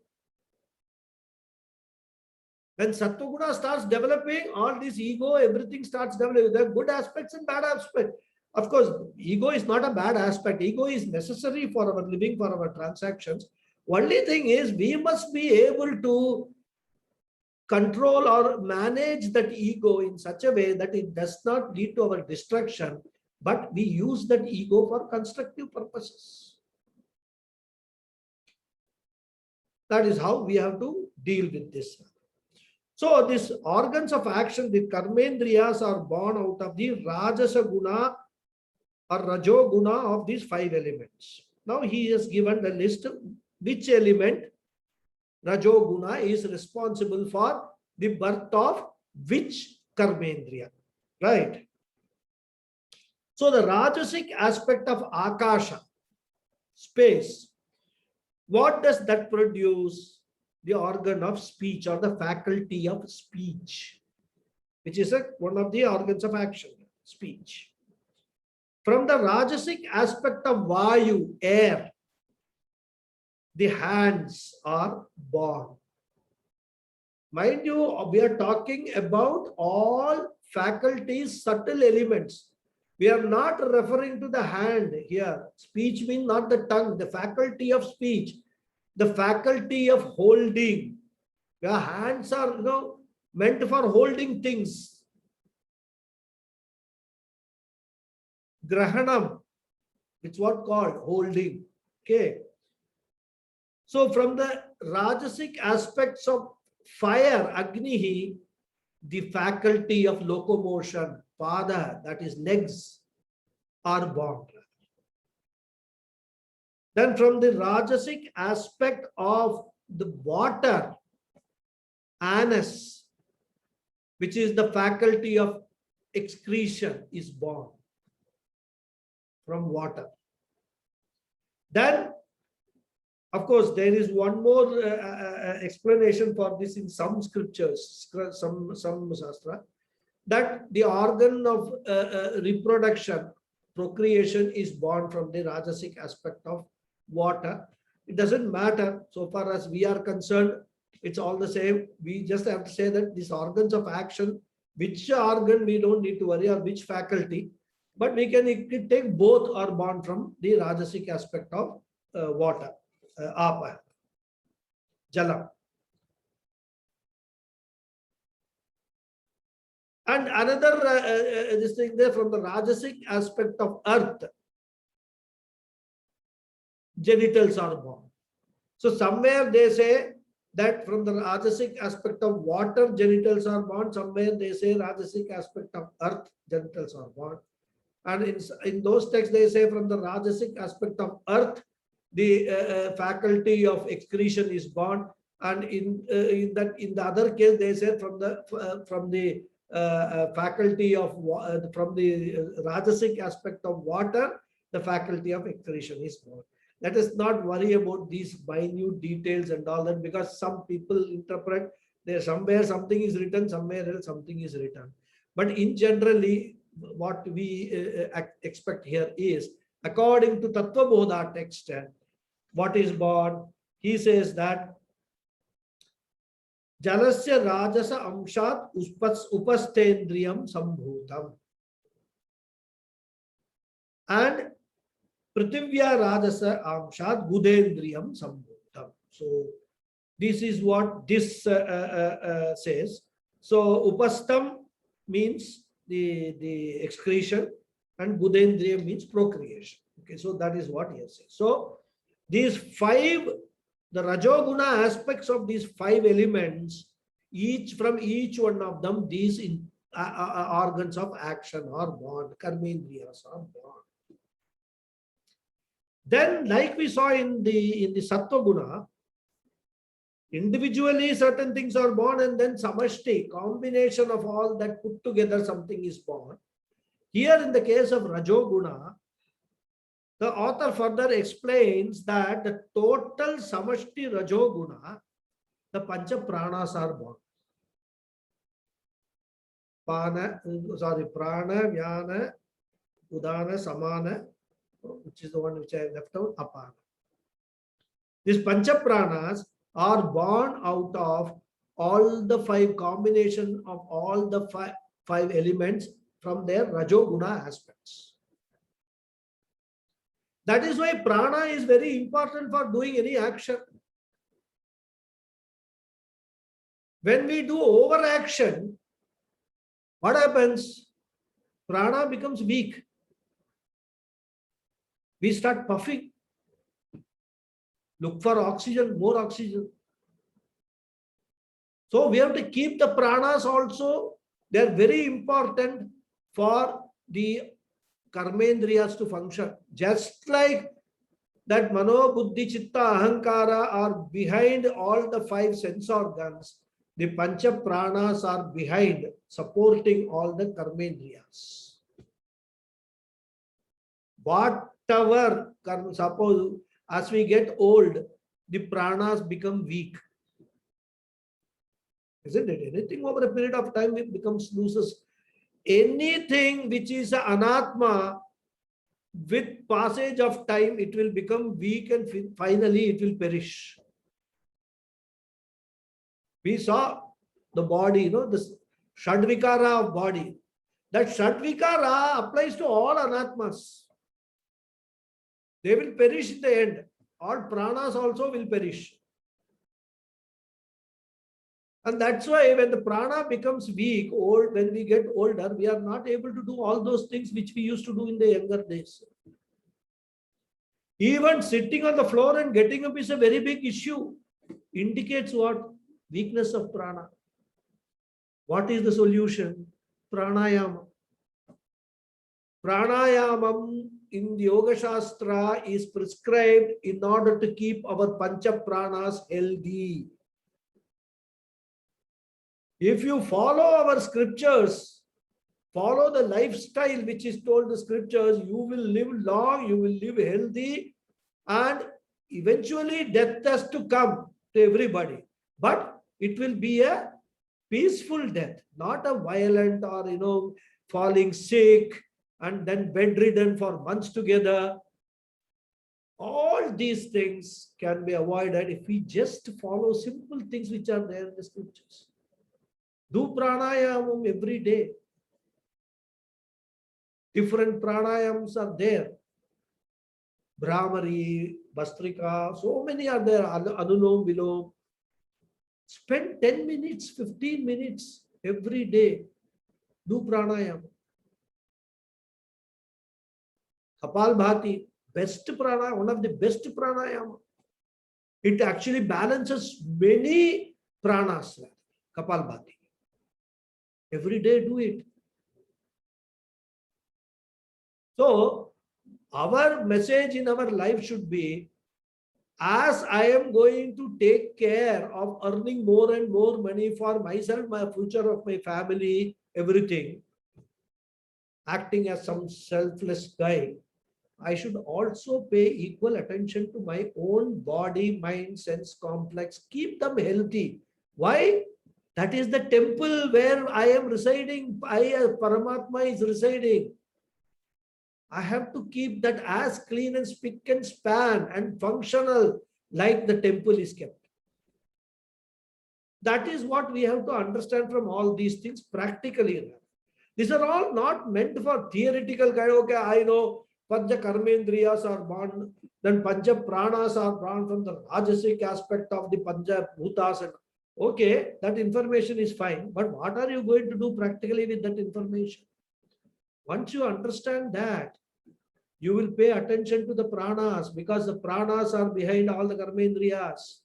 When sattva guna starts developing, all this ego, everything starts developing. There are good aspects and bad aspects. Of course, ego is not a bad aspect. Ego is necessary for our living, for our transactions. Only thing is, we must be able to control or manage that ego in such a way that it does not lead to our destruction, but we use that ego for constructive purposes. That is how we have to deal with this. So these organs of action, the karmendriyas, are born out of the rajasa guna or rajo guna of these 5 elements. Now he has given the list of which element, rajo guna, is responsible for the birth of which karmendriya, right? So the rajasic aspect of akasha, space, what does that produce? The organ of speech or the faculty of speech, which is one of the organs of action, speech. From the rajasic aspect of vayu, air, the hands are born. Mind you, we are talking about all faculties, subtle elements. We are not referring to the hand here. Speech means not the tongue, the faculty of speech, the faculty of holding. Your hands are meant for holding things. Grahanam, it's what called holding. Okay. So from the rajasic aspects of fire, Agnihi, the faculty of locomotion, pada, that is legs, are born. Then from the rajasic aspect of the water, anus, which is the faculty of excretion, is born from water. Then, of course, there is one more explanation for this in some scriptures, some shastra, that the organ of reproduction, procreation, is born from the rajasic aspect of water. It doesn't matter so far as we are concerned, it's all the same. We just have to say that these organs of action, which organ we don't need to worry, or which faculty, but we can take both are born from the rajasic aspect of water, apa, jala. And another this thing there, from the rajasic aspect of earth, genitals are born. So somewhere they say that from the rajasic aspect of water, genitals are born. Somewhere they say rajasic aspect of earth, genitals are born. And in those texts they say from the rajasic aspect of earth, the faculty of excretion is born. And in the other case they say from the faculty of from the rajasic aspect of water, the faculty of excretion is born. Let us not worry about these minute details and all that, because some people interpret there somewhere something is written, somewhere else something is written. But in generally, what we expect here is, according to Tattva Bodha text, what is born? He says that Jalasya Rajasa Amshat Upastendriyam Sambhutam, and Prithivya Rajasa Amshat Gudendriyam Sambhutam. So this is what this says. So Upastam means the excretion, and Gudendriyam means procreation. Okay, so that is what he says. So these 5, the Rajoguna aspects of these 5 elements, from each one of them, these organs of action are born, karmendriyas are born. Then, like we saw in the Sattva Guna, Individually, certain things are born, and then samashti, combination of all that put together, something is born. Here, in the case of Rajoguna, the author further explains that the total samashti Rajoguna, the Pancha Pranas are born. Prana, Vyana, Udana, Samana, which is the one which I left out, Apana. These Pancha Pranas are born out of all the five combination of all the five elements from their Rajoguna aspects. That is why prana is very important for doing any action. When we do overaction, what happens? Prana becomes weak. We start puffing. Look for oxygen, more oxygen. So we have to keep the pranas also. They are very important for the karmendriyas to function. Just like that mano, buddhi, chitta, ahankara are behind all the five sense organs, the pancha pranas are behind, supporting all the karmendriyas. Whatever, suppose as we get old, the pranas become weak. Isn't it? Anything over a period of time, it becomes loses. Anything which is anatma, with passage of time, it will become weak and finally it will perish. We saw the body, this Shadvikara of body. That Shadvikara applies to all anatmas. They will perish in the end. All pranas also will perish. And that's why when the prana becomes weak, old, when we get older, we are not able to do all those things which we used to do in the younger days. Even sitting on the floor and getting up is a very big issue. Indicates what? Weakness of prana. What is the solution? Pranayama. Pranayamam in the Yoga Shastra is prescribed in order to keep our Pancha Pranas healthy. If you follow our scriptures, follow the lifestyle which is told in the scriptures, you will live long, you will live healthy, and eventually death has to come to everybody. But it will be a peaceful death, not a violent or, falling sick and then bedridden for months together. All these things can be avoided if we just follow simple things which are there in the scriptures. Do pranayamam every day. Different pranayams are there. Brahmari, Bastrika, so many are there. Anulom, Vilom. Spend 10 minutes, 15 minutes every day. Do pranayam. Kapalbhati, best pranayam, one of the best pranayam. It actually balances many pranas. Kapalbhati. Every day do it. So, our message in our life should be, as I am going to take care of earning more and more money for myself, my future of my family, everything, acting as some selfless guy, I should also pay equal attention to my own body, mind, sense complex, keep them healthy. Why? That is the temple where I am residing. I as Paramatma is residing. I have to keep that as clean and spick and span and functional like the temple is kept. That is what we have to understand from all these things practically. These are all not meant for theoretical kind. Okay, I know Pancha Karmendriyas are born, then Pancha Pranas are born from the Rajasic aspect of the Pancha Bhutas. And okay, that information is fine, but what are you going to do practically with that information? Once you understand that, you will pay attention to the pranas, because the pranas are behind all the karmendriyas.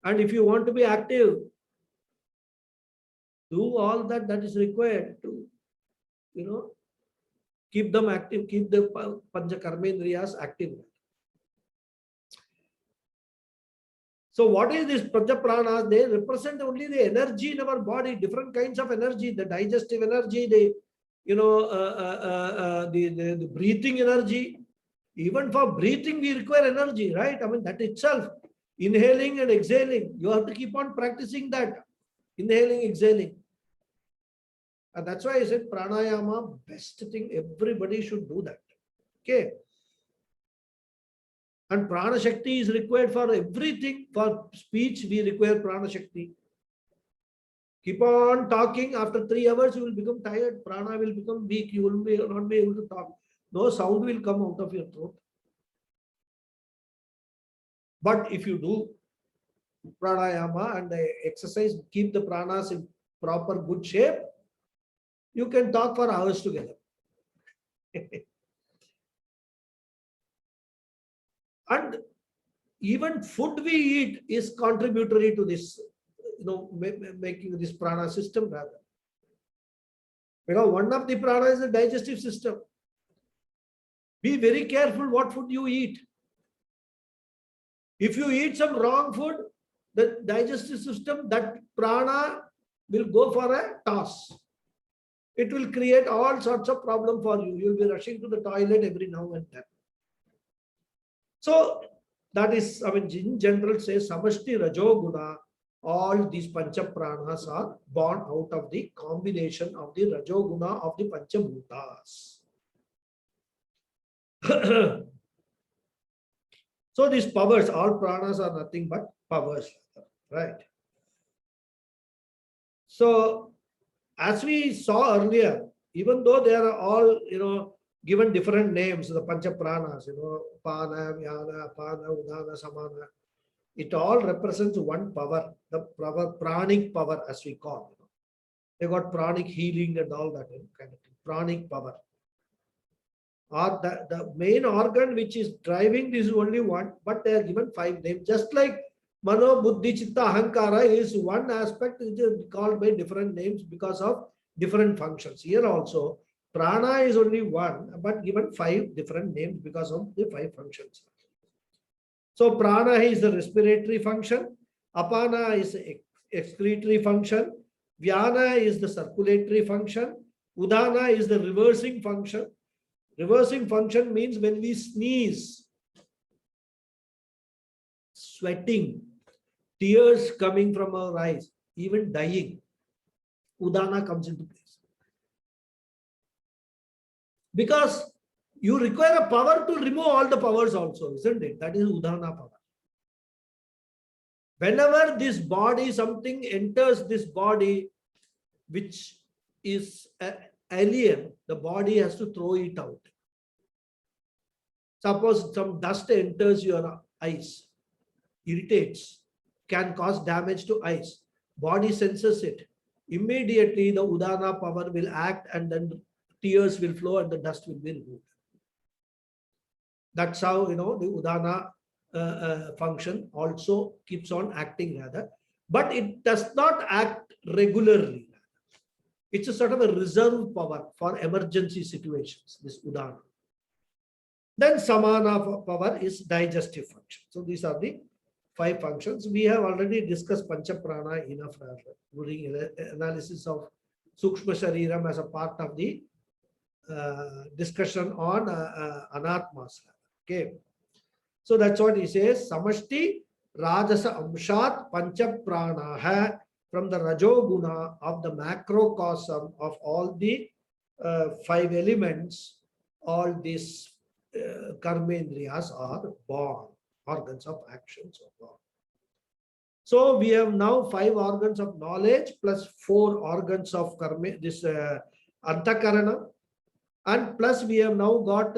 And if you want to be active, do all that is required to, keep them active, keep the pancha karmendriyas active. So what is this Pancha Pranas? They represent only the energy in our body, different kinds of energy, the digestive energy, the the breathing energy. Even for breathing, we require energy, right? I mean, that itself, inhaling and exhaling, you have to keep on practicing that, inhaling, exhaling. And that's why I said pranayama, best thing, everybody should do that. Okay. And prana shakti is required for everything. For speech, we require prana shakti. Keep on talking. After 3 hours, you will become tired. Prana will become weak. You will not be able to talk. No sound will come out of your throat. But if you do pranayama and exercise, keep the pranas in proper good shape, you can talk for hours together. And even food we eat is contributory to this, making this prana system rather. Because one of the prana is the digestive system. Be very careful what food you eat. If you eat some wrong food, the digestive system, that prana will go for a toss. It will create all sorts of problem for you. You will be rushing to the toilet every now and then. So that is, I mean, in general says samashti rajoguna, all these pancha pranas are born out of the combination of the rajoguna of the panchabhutas. So these powers, all pranas are nothing but powers, right? So as we saw earlier, even though they are all, given different names, the pancha pranas, pana, vyana, apana, udana, samana, it all represents one power, the power, pranic power, as we call. They got pranic healing and all that kind of thing, pranic power. Or the main organ which is driving this is only one, but they are given 5 names. Just like Mano, Buddhi, Chitta, Ahankara is one aspect which is called by different names because of different functions. Here also, prana is only one, but given 5 different names because of the 5 functions. So prana is the respiratory function, apana is excretory function, vyana is the circulatory function, udana is the reversing function. Reversing function means when we sneeze, sweating, tears coming from our eyes, even dying, udana comes into place. Because you require a power to remove all the powers also, isn't it? That is udana power. Whenever this body, something enters this body, which is alien, the body has to throw it out. Suppose some dust enters your eyes, irritates, can cause damage to eyes. Body senses it. Immediately the udana power will act and then tears will flow and the dust will be removed. That's how, the udana function also keeps on acting rather. But it does not act regularly. It's a sort of a reserve power for emergency situations, this udana. Then samana power is digestive function. So these are the 5 functions. We have already discussed pancha prana enough during analysis of sukshma shariram as a part of the discussion on anatmas. Okay. So that's what he says. Samashti rajasa amshat pancha prana, from the rajoguna of the macrocosm of all the 5 elements, all these karmendriyas are born, organs of actions are born. So we have now 5 organs of knowledge plus 4 organs of karma, this antakarana, and plus we have now got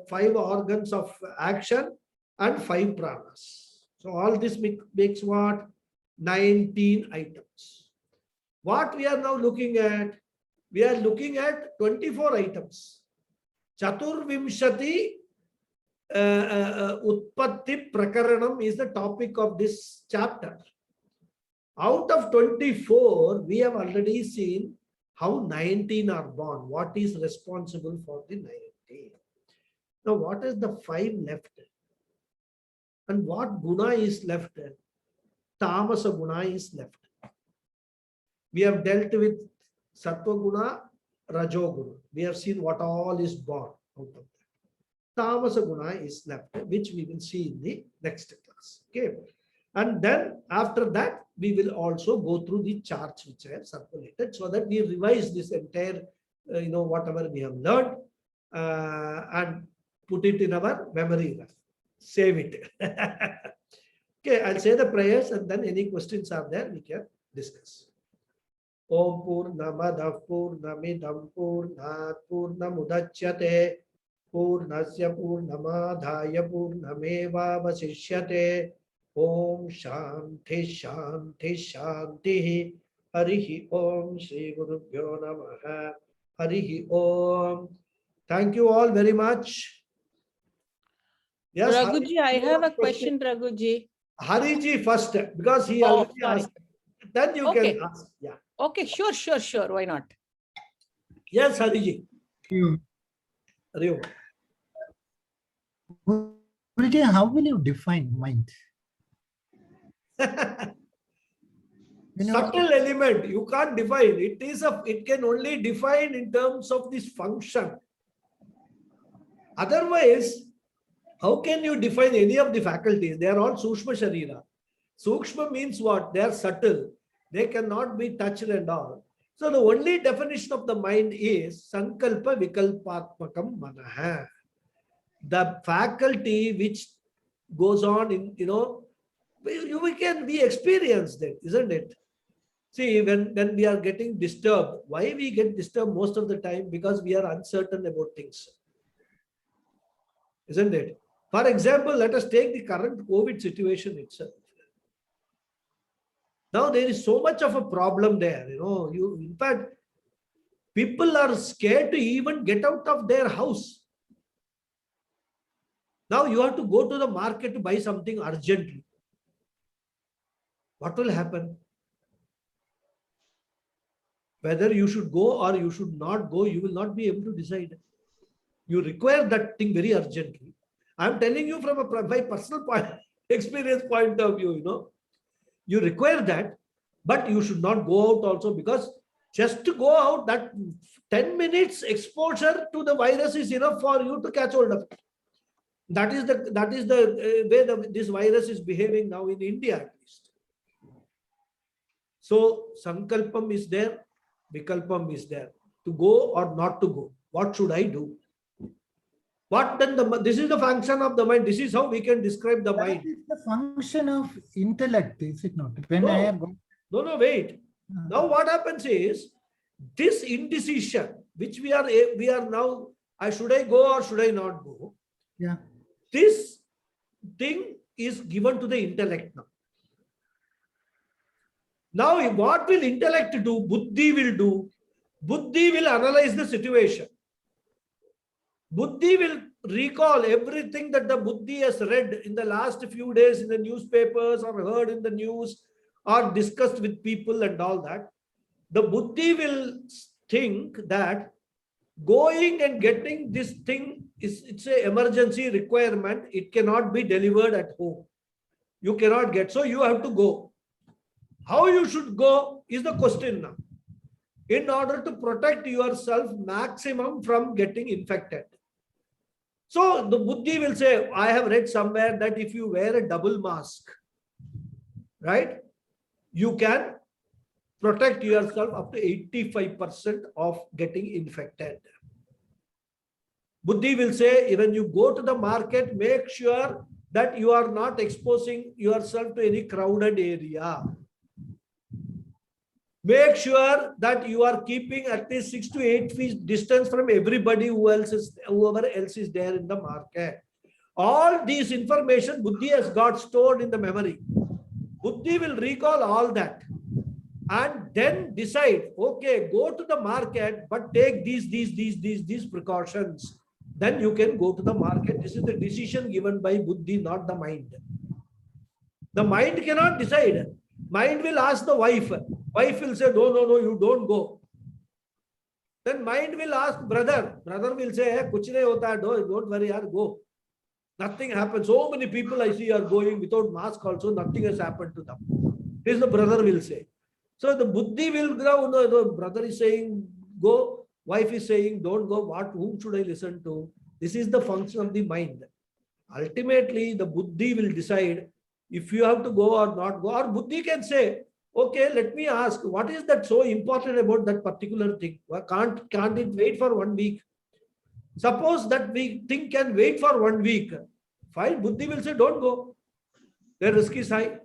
5 organs of action and 5 pranas. So all this makes what? 19 items. What we are now looking at? We are looking at 24 items. Chaturvimshati Utpatti Prakaranam is the topic of this chapter. Out of 24, we have already seen how 19 are born. What is responsible for the 19? Now, what is the 5 left? And what guna is left? Tamasa guna is left. We have dealt with Sattva guna, Rajo guna. We have seen what all is born out of that. Tamasa guna is left, which we will see in the next class. Okay. And then after that, we will also go through the charts which I have circulated so that we revise this entire, whatever we have learned and put it in our memory. Save it. Okay, I'll say the prayers and then any questions are there, we can discuss. Om Purnamadav Purnamidam Purnat Purnamudachyate Purnasya Purnamadhaya Purnameva Vasishyate. Om Shanti Shanti Shanti Harihi Om Shri Gurubhyo Namaha Harihi Om. Thank you all very much. Yes, Raghuji, I have a question, Raghuji. Hariji first, because he Oh, already sorry. asked. Then you Okay. can ask. Yeah. Okay, sure. Why not? Yes, Hariji. You, Hariom. Guruji, how will you define mind? Subtle element, you can't define. It can only define in terms of this function. Otherwise, how can you define any of the faculties? They are all Sukshma Sharira. Sukshma means what? They are subtle. They cannot be touched and all. So the only definition of the mind is Sankalpa Vikalpatmakam Manaha. The faculty which goes on in, we experience that, isn't it? See, when we are getting disturbed, why we get disturbed most of the time? Because we are uncertain about things. Isn't it? For example, let us take the current COVID situation itself. Now there is so much of a problem there. In fact, people are scared to even get out of their house. Now you have to go to the market to buy something urgently. What will happen? Whether you should go or you should not go, you will not be able to decide. You require that thing very urgently. I'm telling you from my personal experience point of view, you require that, but you should not go out also, because just to go out, that 10 minutes exposure to the virus is enough for you to catch hold of it. That is the way this virus is behaving now in India, at least. So Sankalpam is there, Vikalpam is there. To go or not to go. What should I do? What then? This is the function of the mind. This is how we can describe the mind. That is the function of intellect, is it not? When No. I have gone. No, wait. Now what happens is, this indecision, which we are now, should I go or should I not go? Yeah. This thing is given to the intellect now. Now, what will intellect do? Buddhi will do. Buddhi will analyze the situation. Buddhi will recall everything that the Buddhi has read in the last few days in the newspapers or heard in the news or discussed with people and all that. The Buddhi will think that going and getting this thing it's an emergency requirement. It cannot be delivered at home. You cannot get, so you have to go. How you should go is the question now. In order to protect yourself maximum from getting infected. So the Buddhi will say, I have read somewhere that if you wear a double mask, right, you can protect yourself up to 85% of getting infected. Buddhi will say, when you go to the market, make sure that you are not exposing yourself to any crowded area. Make sure that you are keeping at least 6 to 8 feet distance from everybody whoever else is there in the market. All these information Buddhi has got stored in the memory. Buddhi will recall all that and then decide, okay, go to the market, but take these precautions. Then you can go to the market. This is the decision given by Buddhi, not the mind. The mind cannot decide. Mind will ask the wife. Wife will say, no, you don't go. Then mind will ask brother. Brother will say, hey, kuch nahi hota, don't worry, go. Nothing happens. So many people I see are going without mask also. Nothing has happened to them. This the brother will say. So the buddhi will go, no, the brother is saying go, wife is saying don't go, whom should I listen to? This is the function of the mind. Ultimately, the buddhi will decide if you have to go or not go. Or buddhi can say, okay, let me ask, what is that so important about that particular thing? Why can't it wait for 1 week? Suppose that thing can wait for 1 week. Fine, buddhi will say, don't go. The risk is high.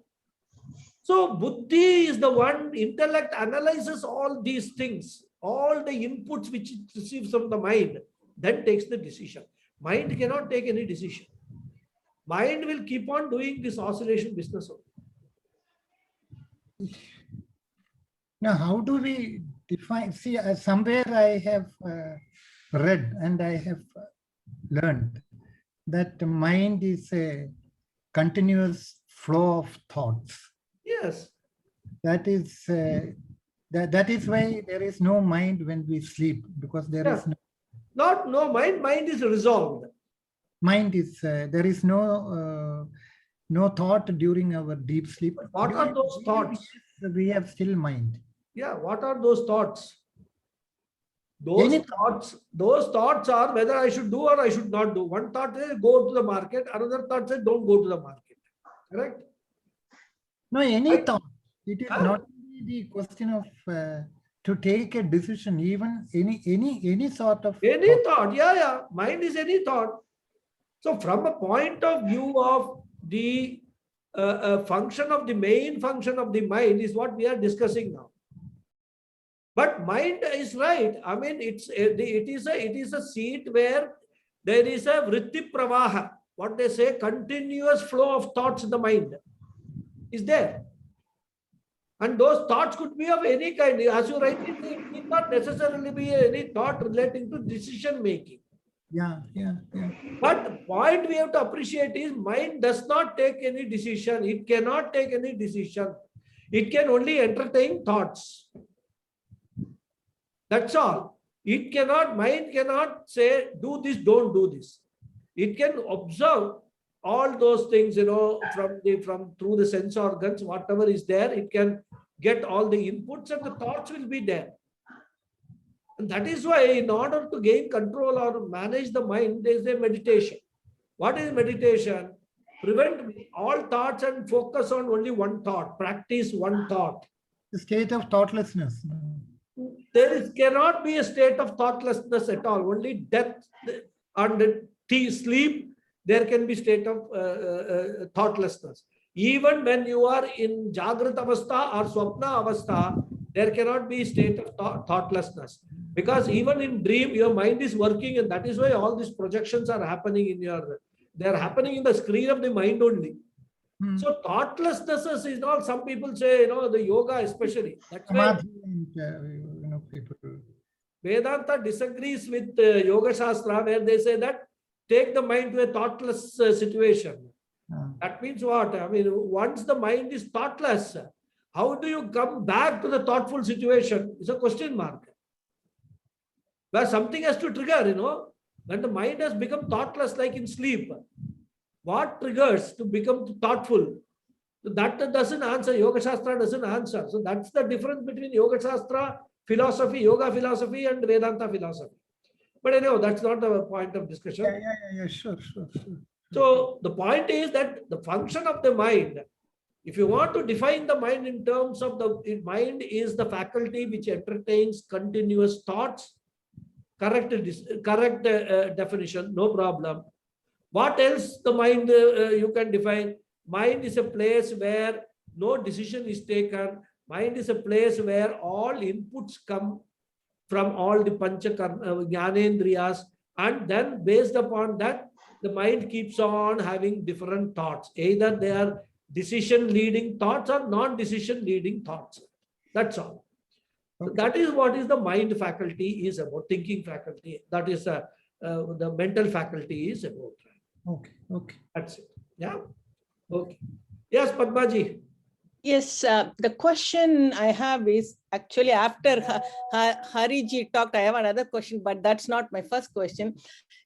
So buddhi is the one, intellect analyzes all these things, all the inputs which it receives from the mind, then takes the decision. Mind cannot take any decision. Mind will keep on doing this oscillation business only. Now, how do we define? See, somewhere I have read and I have learned that the mind is a continuous flow of thoughts. Yes. That is that is why there is no mind when we sleep, because there is no mind is resolved. Mind is there is no thought during our deep sleep. What are those thoughts? We have still mind. Yeah, what are those thoughts? Those thoughts are whether I should do or I should not do. One thought is go to the market, another thought says don't go to the market. Correct? No, any thought. It is not only the question of to take a decision, even any sort of thought. Yeah. Mind is any thought. So from a point of view of the function of the main function of the mind is what we are discussing now. But mind is right. I mean, it is a seat where there is a vritti pravaha. What they say, continuous flow of thoughts in the mind is there. And those thoughts could be of any kind. As you rightly say, it need not necessarily be any thought relating to decision making. Yeah. But the point we have to appreciate is mind does not take any decision. It cannot take any decision. It can only entertain thoughts. That's all. Mind cannot say, do this, don't do this. It can observe all those things, from through the sense organs, whatever is there, it can get all the inputs and the thoughts will be there. And that is why in order to gain control or manage the mind, there is a meditation. What is meditation? Prevent all thoughts and focus on only one thought. Practice one thought. The state of thoughtlessness. Cannot be a state of thoughtlessness at all. Only death and sleep, there can be state of thoughtlessness. Even when you are in Jagrat Avastha or Swapna Avastha, there cannot be state of thoughtlessness. Because even in dream, your mind is working, and that is why all these projections are happening they are happening in the screen of the mind only. So thoughtlessness is not, some people say, the yoga especially. That's why people. Vedanta disagrees with Yoga Shastra, where they say that take the mind to a thoughtless situation. That means what? I mean, once the mind is thoughtless, how do you come back to the thoughtful situation? It's a question mark. Where something has to trigger, when the mind has become thoughtless, like in sleep. What triggers to become thoughtful? That doesn't answer. Yoga Shastra doesn't answer. So that's the difference between Yoga Shastra philosophy, yoga philosophy, and Vedanta philosophy. But anyhow, that's not the point of discussion. Yeah, sure. So the point is that the function of the mind, if you want to define the mind in terms of the mind, is the faculty which entertains continuous thoughts. Correct definition, no problem. What else the mind you can define? Mind is a place where no decision is taken. Mind is a place where all inputs come from all the pancha jnanendriyas, and then based upon that, the mind keeps on having different thoughts. Either they are decision-leading thoughts or non-decision leading thoughts. That's all. Okay. So that is what is the mind faculty is about, thinking faculty. That is the mental faculty is about. Okay. That's it. Yeah. Okay. Yes, Padmaji. Yes, the question I have is actually after Hariji talked, I have another question, but that's not my first question.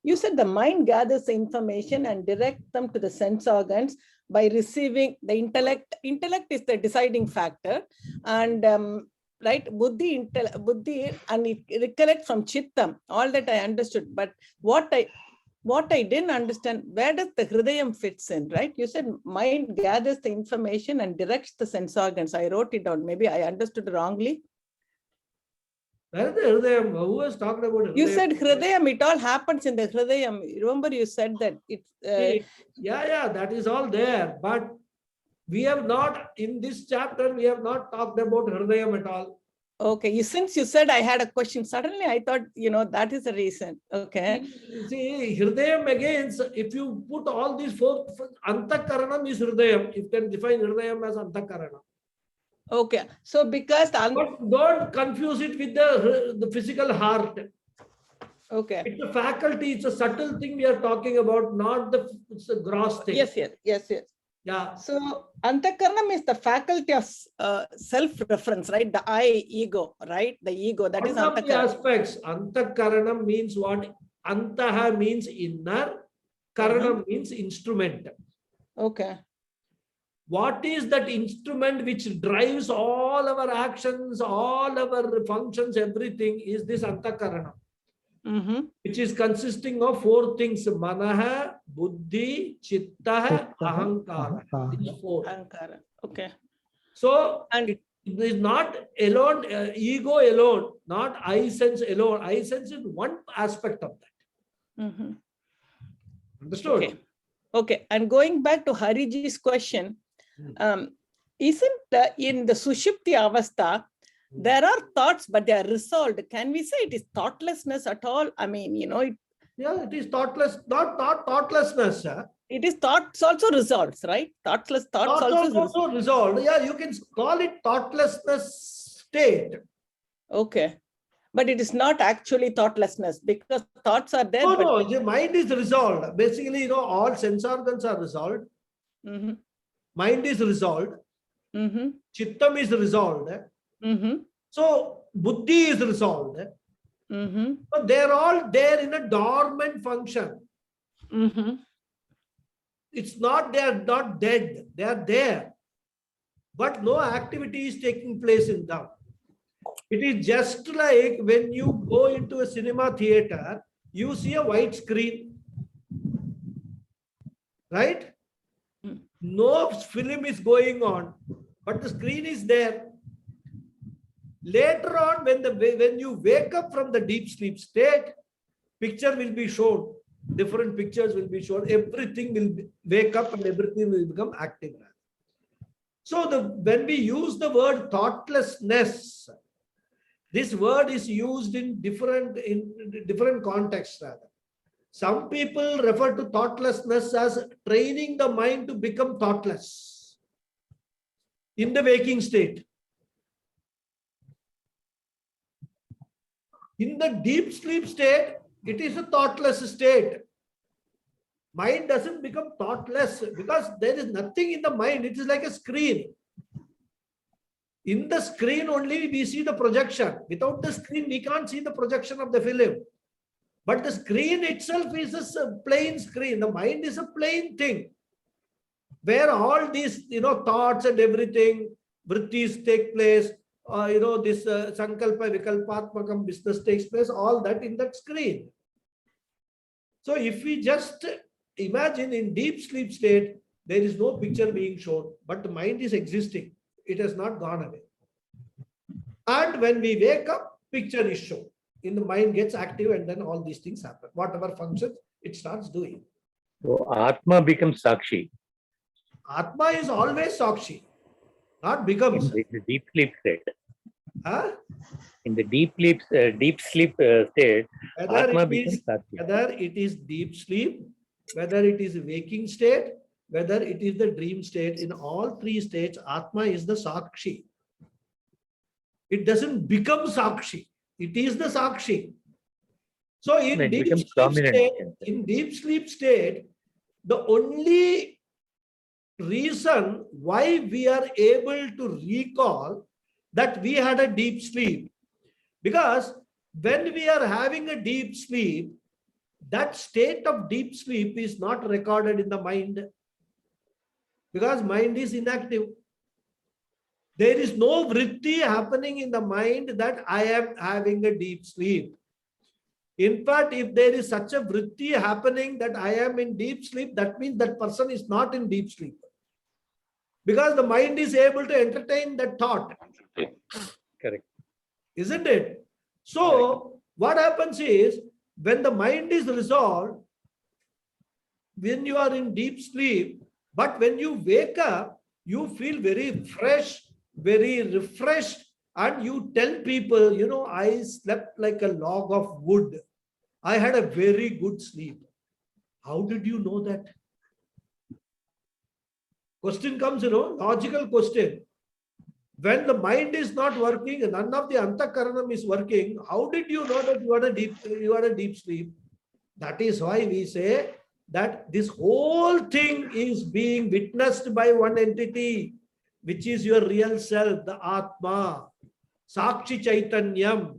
You said the mind gathers the information and directs them to the sense organs, by receiving the intellect. Intellect is the deciding factor, and right, buddhi, buddhi, and it recollect from chittam. All that I understood, but what I didn't understand, where does the hridayam fits in, right? You said mind gathers the information and directs the sense organs. I wrote it down. Maybe I understood wrongly. Where is the hridayam? Who has talked about hridayam? You said hridayam, it all happens in the hridayam. Remember you said that it's... Yeah, that is all there. But we have not, in this chapter, we have not talked about hridayam at all. Okay, since you said I had a question, suddenly I thought, that is the reason. Okay. See, hridayam again, if you put all these four, antakaranam is hridayam. You can define hridayam as antakaranam. Okay, so because Don't confuse it with the physical heart. okay, It's a faculty, it's a subtle thing we are talking about, not it's a gross thing. yes. Yeah. So antakaranam is the faculty of self-reference, right? The I, ego, right? The ego, that is One of the antakaranam. aspects. Antakaranam means what? Antaha means inner, karanam means instrument. Okay. What is that instrument which drives all our actions, all our functions, everything is this antakaranam, which is consisting of four things: manaha, buddhi, chitta, ahankara. These four. Ahankara. Okay. So And it is not alone, ego alone, not I sense alone. I sense is one aspect of that. Understood? okay. Okay. And going back to Hariji's question, isn't in the Sushupti Avastha, there are thoughts, but they are resolved. Can we say it is thoughtlessness at all? I mean, Yeah, it is thoughtless, not thoughtlessness. it is thoughts also resolves, right? Thoughts Thoughts also resolved. Yeah, you can call it thoughtlessness state. Okay. But it is not actually thoughtlessness because thoughts are there. No, the mind is resolved. Basically, all sense organs are resolved. Mind is resolved. Chittam is resolved. So, buddhi is resolved. So they're all there in a dormant function. It's not, they are not dead. They are there. But no activity is taking place in them. It is just like when you go into a cinema theater, you see a white screen. Right? No film is going on, but the screen is there. Later on, when you wake up from the deep sleep state, picture will be shown. Different pictures will be shown. Everything will wake up and everything will become active. So when we use the word thoughtlessness, this word is used in different contexts. Rather, some people refer to thoughtlessness as training the mind to become thoughtless in the waking state. In the deep sleep state, it is a thoughtless state. Mind doesn't become thoughtless because there is nothing in the mind. It is like a screen. In the screen only we see the projection. Without the screen, we can't see the projection of the film. But the screen itself is a plain screen. The mind is a plain thing where all these thoughts and everything, vrittis take place. This sankalpa vikalpatmakam business takes place, all that in that screen. So if we just imagine in deep sleep state, there is no picture being shown, but the mind is existing. It has not gone away. And when we wake up, picture is shown. In the mind gets active and then all these things happen. Whatever functions, it starts doing. So Atma becomes Sakshi. Atma is always Sakshi. Not becomes. In the deep sleep state. Huh? In the deep sleep state, Atma becomes Sakshi. Whether it is deep sleep, whether it is waking state, whether it is the dream state, in all three states, Atma is the Sakshi. It doesn't become Sakshi. It is the Sakshi. So in deep sleep state, the only reason why we are able to recall that we had a deep sleep, because when we are having a deep sleep, that state of deep sleep is not recorded in the mind. because mind is inactive. There is no vritti happening in the mind that I am having a deep sleep. In fact, if there is such a vritti happening that I am in deep sleep, that means that person is not in deep sleep. Because the mind is able to entertain that thought. Correct. Isn't it? So, what happens is, when the mind is resolved, when you are in deep sleep, but when you wake up, you feel very fresh, very refreshed, and you tell people, you know, I slept like a log of wood. I had a very good sleep. How did you know that? Question comes, you know, logical question. When the mind is not working, none of the antakaranam is working, how did you know that you had a deep sleep? That is why we say that this whole thing is being witnessed by one entity, which is your real self, the Atma, Sakshi Chaitanyam.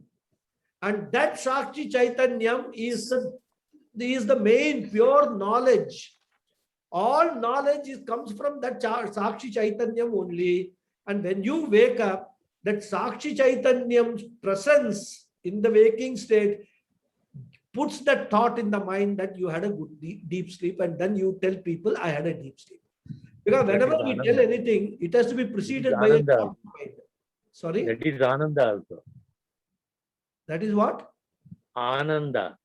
And that Sakshi Chaitanyam is the main pure knowledge. All knowledge comes from that Sakshi Chaitanyam only. And when you wake up, that Sakshi Chaitanyam's presence in the waking state puts that thought in the mind that you had a good deep sleep, and then you tell people, I had a deep sleep. Because whenever we tell anything, it has to be preceded by a thought mind. Sorry? That is Ananda also. That is what? Ananda.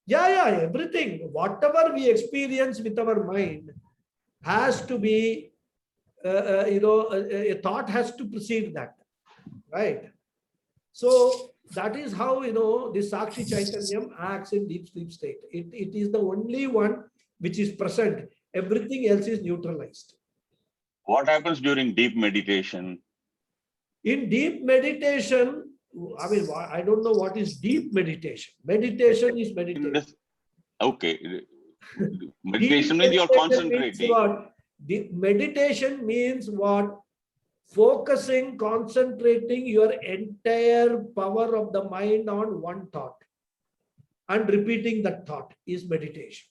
Yeah, everything. Whatever we experience with our mind has to be, a thought has to precede that. Right? So, that is how, the Sakshi Chaitanyam acts in deep sleep state. It is the only one which is present. Everything else is neutralized. What happens during deep meditation? In deep meditation, I mean, I don't know what is deep meditation. Meditation is meditation. Okay. Meditation means you're concentrating. The meditation means what? Focusing, concentrating your entire power of the mind on one thought and repeating that thought is meditation.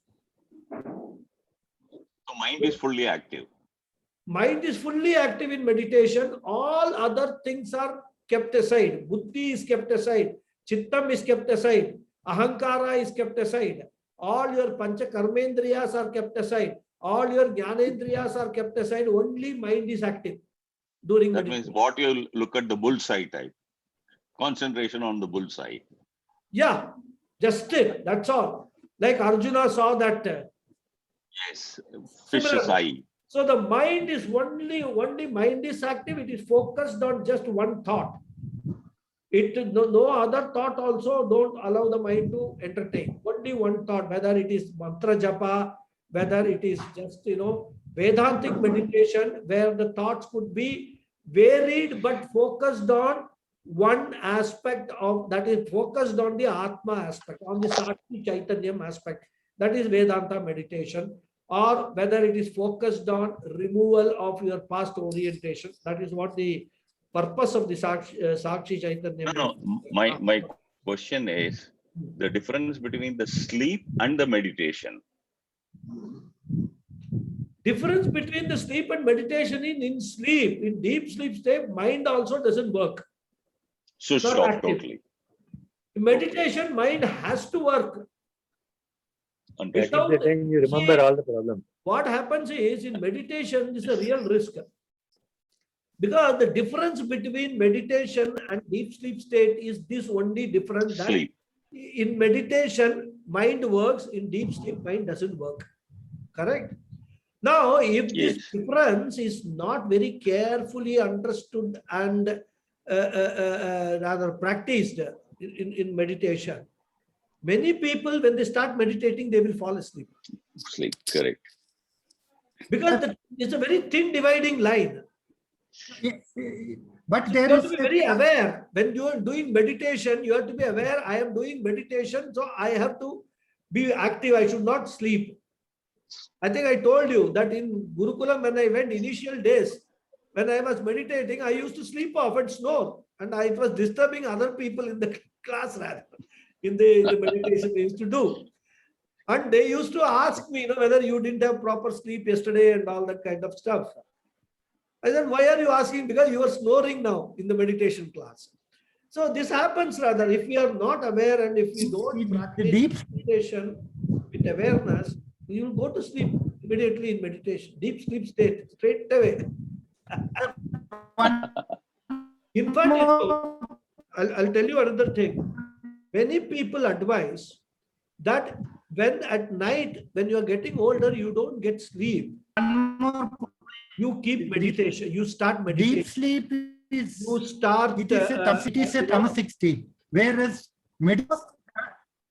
So mind is fully active. Mind is fully active in meditation. All other things are kept aside. Buddhi is kept aside. Chittam is kept aside. Ahankara is kept aside. All your pancha karmendriyas are kept aside. All your jnanendriyas are kept aside. Only mind is active during that meditation. means what you look at the bullseye type. Concentration on the bullseye. Yeah, just it. That's all. Like Arjuna saw that. Yes, fish's eye. So the mind is only mind is active. It is focused on just one thought. No other thought also don't allow the mind to entertain. Only one thought, whether it is mantra japa, whether it is just, Vedantic meditation, where the thoughts could be varied but focused on one aspect of that is focused on the Atma aspect, on the Sakshi Chaitanyam aspect. That is Vedanta meditation. Or whether it is focused on removal of your past orientation. That is what the purpose of the Sakshi Chaitanya. No, my question is the difference between the sleep and the meditation. Difference between the sleep and meditation in sleep, in deep sleep state, mind also doesn't work. So stop totally. In meditation, mind has to work. And that is the time you remember all the problems. What happens is, in meditation, is a real risk. Because the difference between meditation and deep sleep state is this only difference, that Sleep. In meditation, mind works, in deep sleep, mind doesn't work. Correct? Now, if this difference is not very carefully understood and rather practiced in meditation, many people, when they start meditating, they will fall asleep. Sleep, correct. Because it's a very thin dividing line. But So there you have is to be very aware. When you are doing meditation, you have to be aware, I am doing meditation, so I have to be active. I should not sleep. I think I told you that in Gurukulam, when I went initial days, when I was meditating, I used to sleep off and snore. And I was disturbing other people in the class rather, in the meditation we used to do. And they used to ask me, whether you didn't have proper sleep yesterday and all that kind of stuff. I said, why are you asking? Because you are snoring now in the meditation class. So this happens rather, if we are not aware and if we don't practice meditation with awareness, you will go to sleep immediately in meditation, deep sleep state, straight away. In fact, I'll tell you another thing. Many people advise that when at night, when you are getting older, you don't get sleep. You keep meditation. You start meditation. Deep sleep is, You start. it is a tamasic state, whereas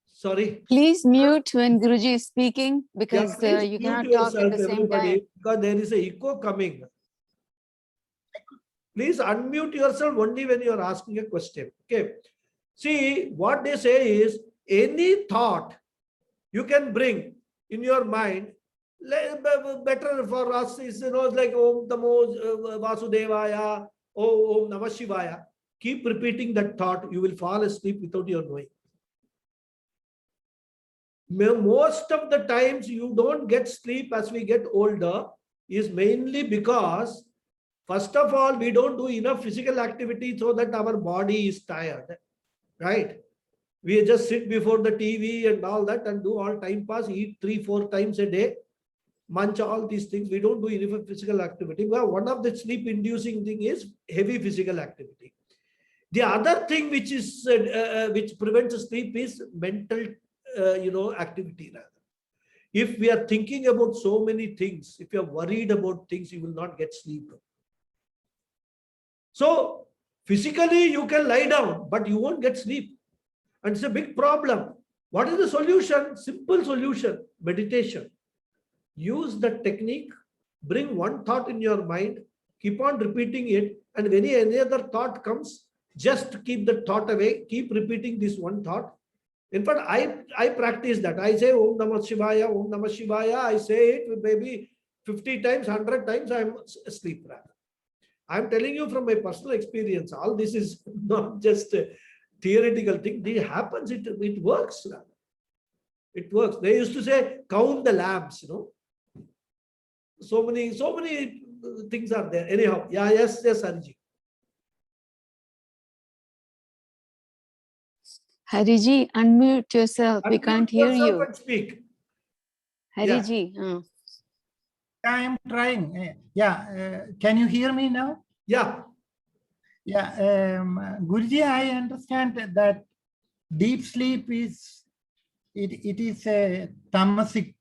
sorry. Please mute when Guruji is speaking, because Yeah, you mute cannot talk at the same everybody, time. because there is a echo coming. Please unmute yourself only when you are asking a question. Okay. See, what they say is any thought you can bring in your mind, better for us is, like Om Namo Vasudevaya, Om Namah Shivaya. Keep repeating that thought. You will fall asleep without your knowing. Most of the times you don't get sleep as we get older is mainly because, first of all, we don't do enough physical activity so that our body is tired, right? We just sit before the TV and all that and do all time pass, eat 3-4 times a day, munch all these things. We don't do enough physical activity. Well, one of the sleep inducing thing is heavy physical activity. The other thing which is which prevents sleep is mental activity rather. If we are thinking about so many things, if you are worried about things, you will not get sleep. So physically you can lie down, but you won't get sleep. And it's a big problem. What is the solution? Simple solution, meditation. Use the technique, bring one thought in your mind, keep on repeating it, and when any other thought comes, just keep the thought away, keep repeating this one thought. In fact, I practice that. I say Om Namah Shivaya, Om Namah Shivaya. I say it maybe 50 times, 100 times, I'm asleep rather. I'm telling you from my personal experience. All this is not just a theoretical thing. It happens, it works rather. It works. They used to say, count the lamps, So many things are there. Anyhow, yeah, yes, Hariji. Hariji, unmute yourself. We can't hear you. And speak. Hariji. I am trying. Yeah. Can you hear me now? Yeah. Yeah. Guruji, I understand that deep sleep is it is a tamasic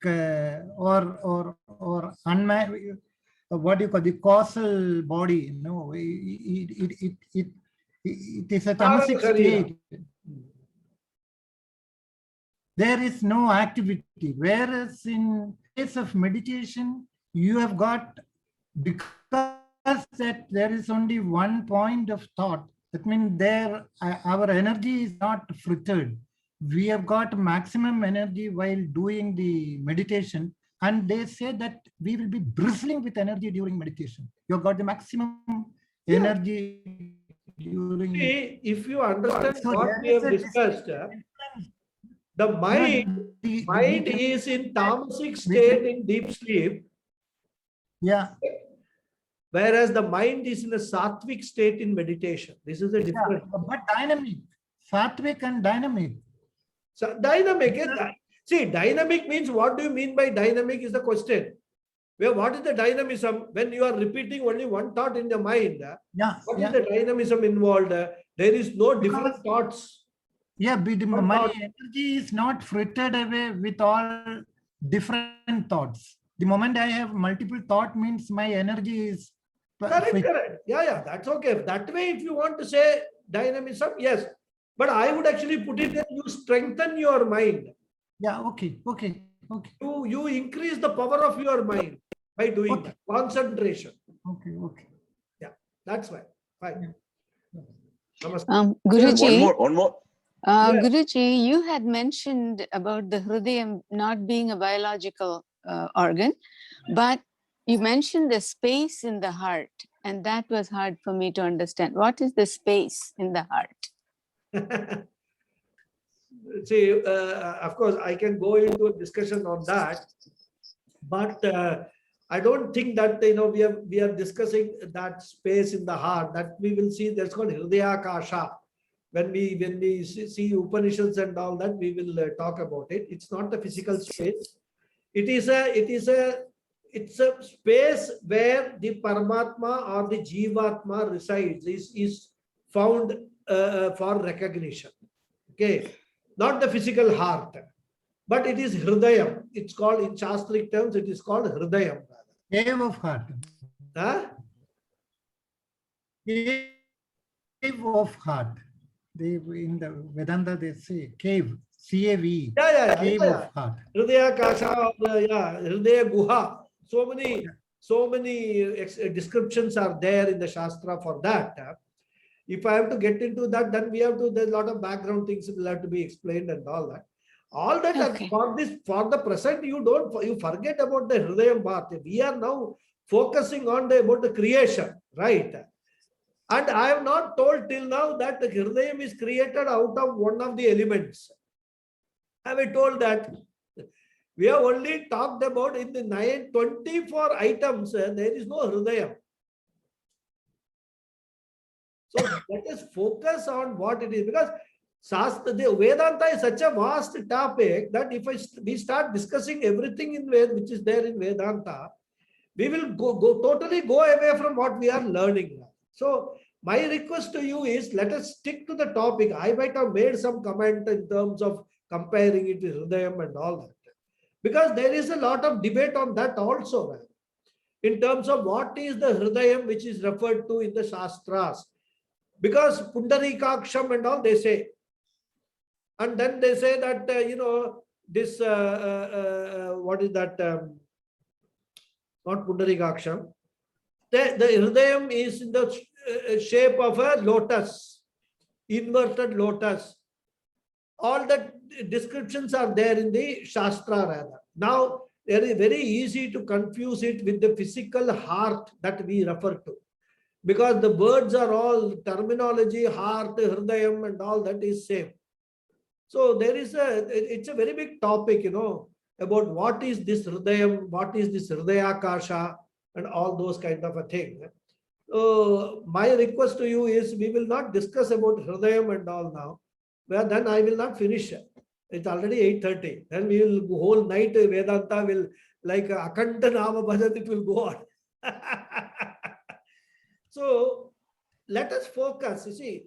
or what do you call the causal body? No, it is a tamasic state. There is no activity. Whereas in case of meditation, you have got, because that there is only one point of thought. That means there our energy is not frittered. We have got maximum energy while doing the meditation, and they say that we will be bristling with energy during meditation. You have got the maximum energy during. See, if you understand what we have discussed, the mind is in tamasic state in deep sleep. Yeah. Whereas the mind is in a sattvic state in meditation. This is a difference. But dynamic, sattvic and dynamic. So dynamic. See, dynamic means, what do you mean by dynamic is the question. Well, what is the dynamism? When you are repeating only one thought in the mind, what is the dynamism involved? There is no different thoughts. Yeah, but my energy is not frittered away with all different thoughts. The moment I have multiple thought means my energy is correct. Yeah, that's okay. That way, if you want to say dynamism, yes. But I would actually put it that you strengthen your mind. Yeah, okay. You increase the power of your mind by doing that. Concentration. Okay. Yeah, that's why. Fine. Guruji. One more. Guruji, you had mentioned about the hridayam not being a biological organ, but you mentioned the space in the heart, and that was hard for me to understand. What is the space in the heart? see, of course, I can go into a discussion on that, but I don't think that we are discussing that space in the heart that we will see. That's called Hridaya Kasha. When we see Upanishads and all that, we will talk about it. It's not the physical space. It's a space where the Paramatma or the Jivatma resides, is found for recognition. Okay, not the physical heart, but it is Hridayam. It's called, in Shastric terms, it is called Hridayam. Cave of heart. Huh? Cave of heart. In the Vedanta, they say cave, C-A-V, cave of heart. Hridaya Kasha, Hridaya Guha. So many descriptions are there in the Shastra for that. If I have to get into that, then there's a lot of background things that will have to be explained and all that. All that Okay. for the present, you forget about the Hridayam part. We are now focusing on about the creation, right? And I have not told till now that the Hridayam is created out of one of the elements. Have I told that? We have only talked about in the 24 items, there is no Hridayam. So let us focus on what it is, because the Vedanta is such a vast topic that if we start discussing everything in which is there in Vedanta, we will totally go away from what we are learning now. So my request to you is, let us stick to the topic. I might have made some comment in terms of comparing it with Hridayam and all that, because there is a lot of debate on that also, in terms of what is the Hridayam which is referred to in the Shastras. Because Pundarikaksham and all they say, and then they say that this what is that? Not Pundarikaksham. The Hridayam is in the shape of a lotus, inverted lotus. All the descriptions are there in the Shastra rather. Now, it is very easy to confuse it with the physical heart that we refer to, because the words are all terminology, heart, Hridayam and all that is same. So it's a very big topic, about what is this Hridayam, what is this Hridaya Kasha and all those kind of a thing. So my request to you is, we will not discuss about Hridayam and all now. Well, then I will not finish. It's already 8:30. Then we will whole night Vedanta will, like Akanta Nama Bhajan, it will go on. So let us focus. You see,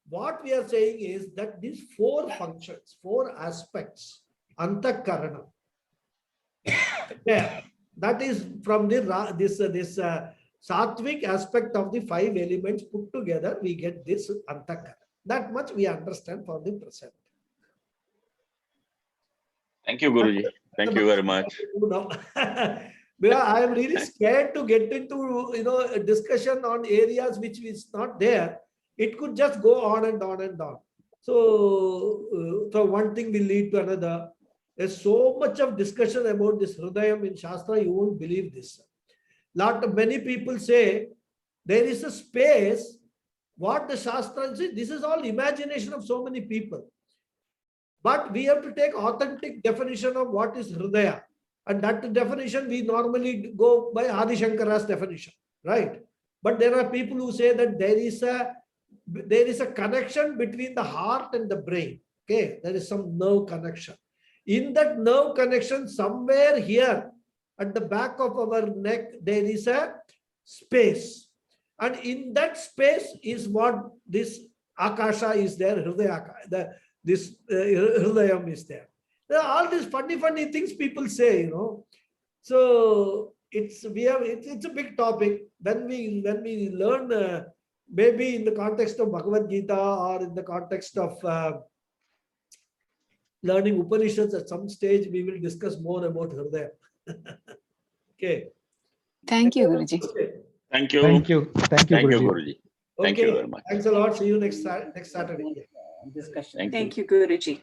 what we are saying is that these four functions, four aspects, Antakarana, yeah, that is from this Sattvic aspect of the five elements put together, we get this Antakarana. That much we understand for the present. Thank you, Guruji. Thank you very much. I am really scared to get into a discussion on areas which is not there. It could just go on and on and on. So one thing will lead to another. There's so much of discussion about this Hridayam in Shastra, you won't believe this. Many people say there is a space. What the Shastra says, this is all imagination of so many people. But we have to take authentic definition of what is Hridaya. And that definition we normally go by Adi Shankara's definition, right? But there are people who say that there is a connection between the heart and the brain. Okay, there is some nerve connection. In that nerve connection, somewhere here at the back of our neck, there is a space. And in that space is what this Akasha is there, Hridayam is there. There are all these funny things people say, So it's a big topic. When we learn, maybe in the context of Bhagavad Gita or in the context of learning Upanishads, at some stage we will discuss more about Hridaya. Okay. Thank you, Guruji. Okay. Thank you. Thank you. Thank you, Thank you, Guruji. Guruji. Thank you very much. Thanks a lot. See you next Saturday. Discussion. Thank you. Thank you, Guruji.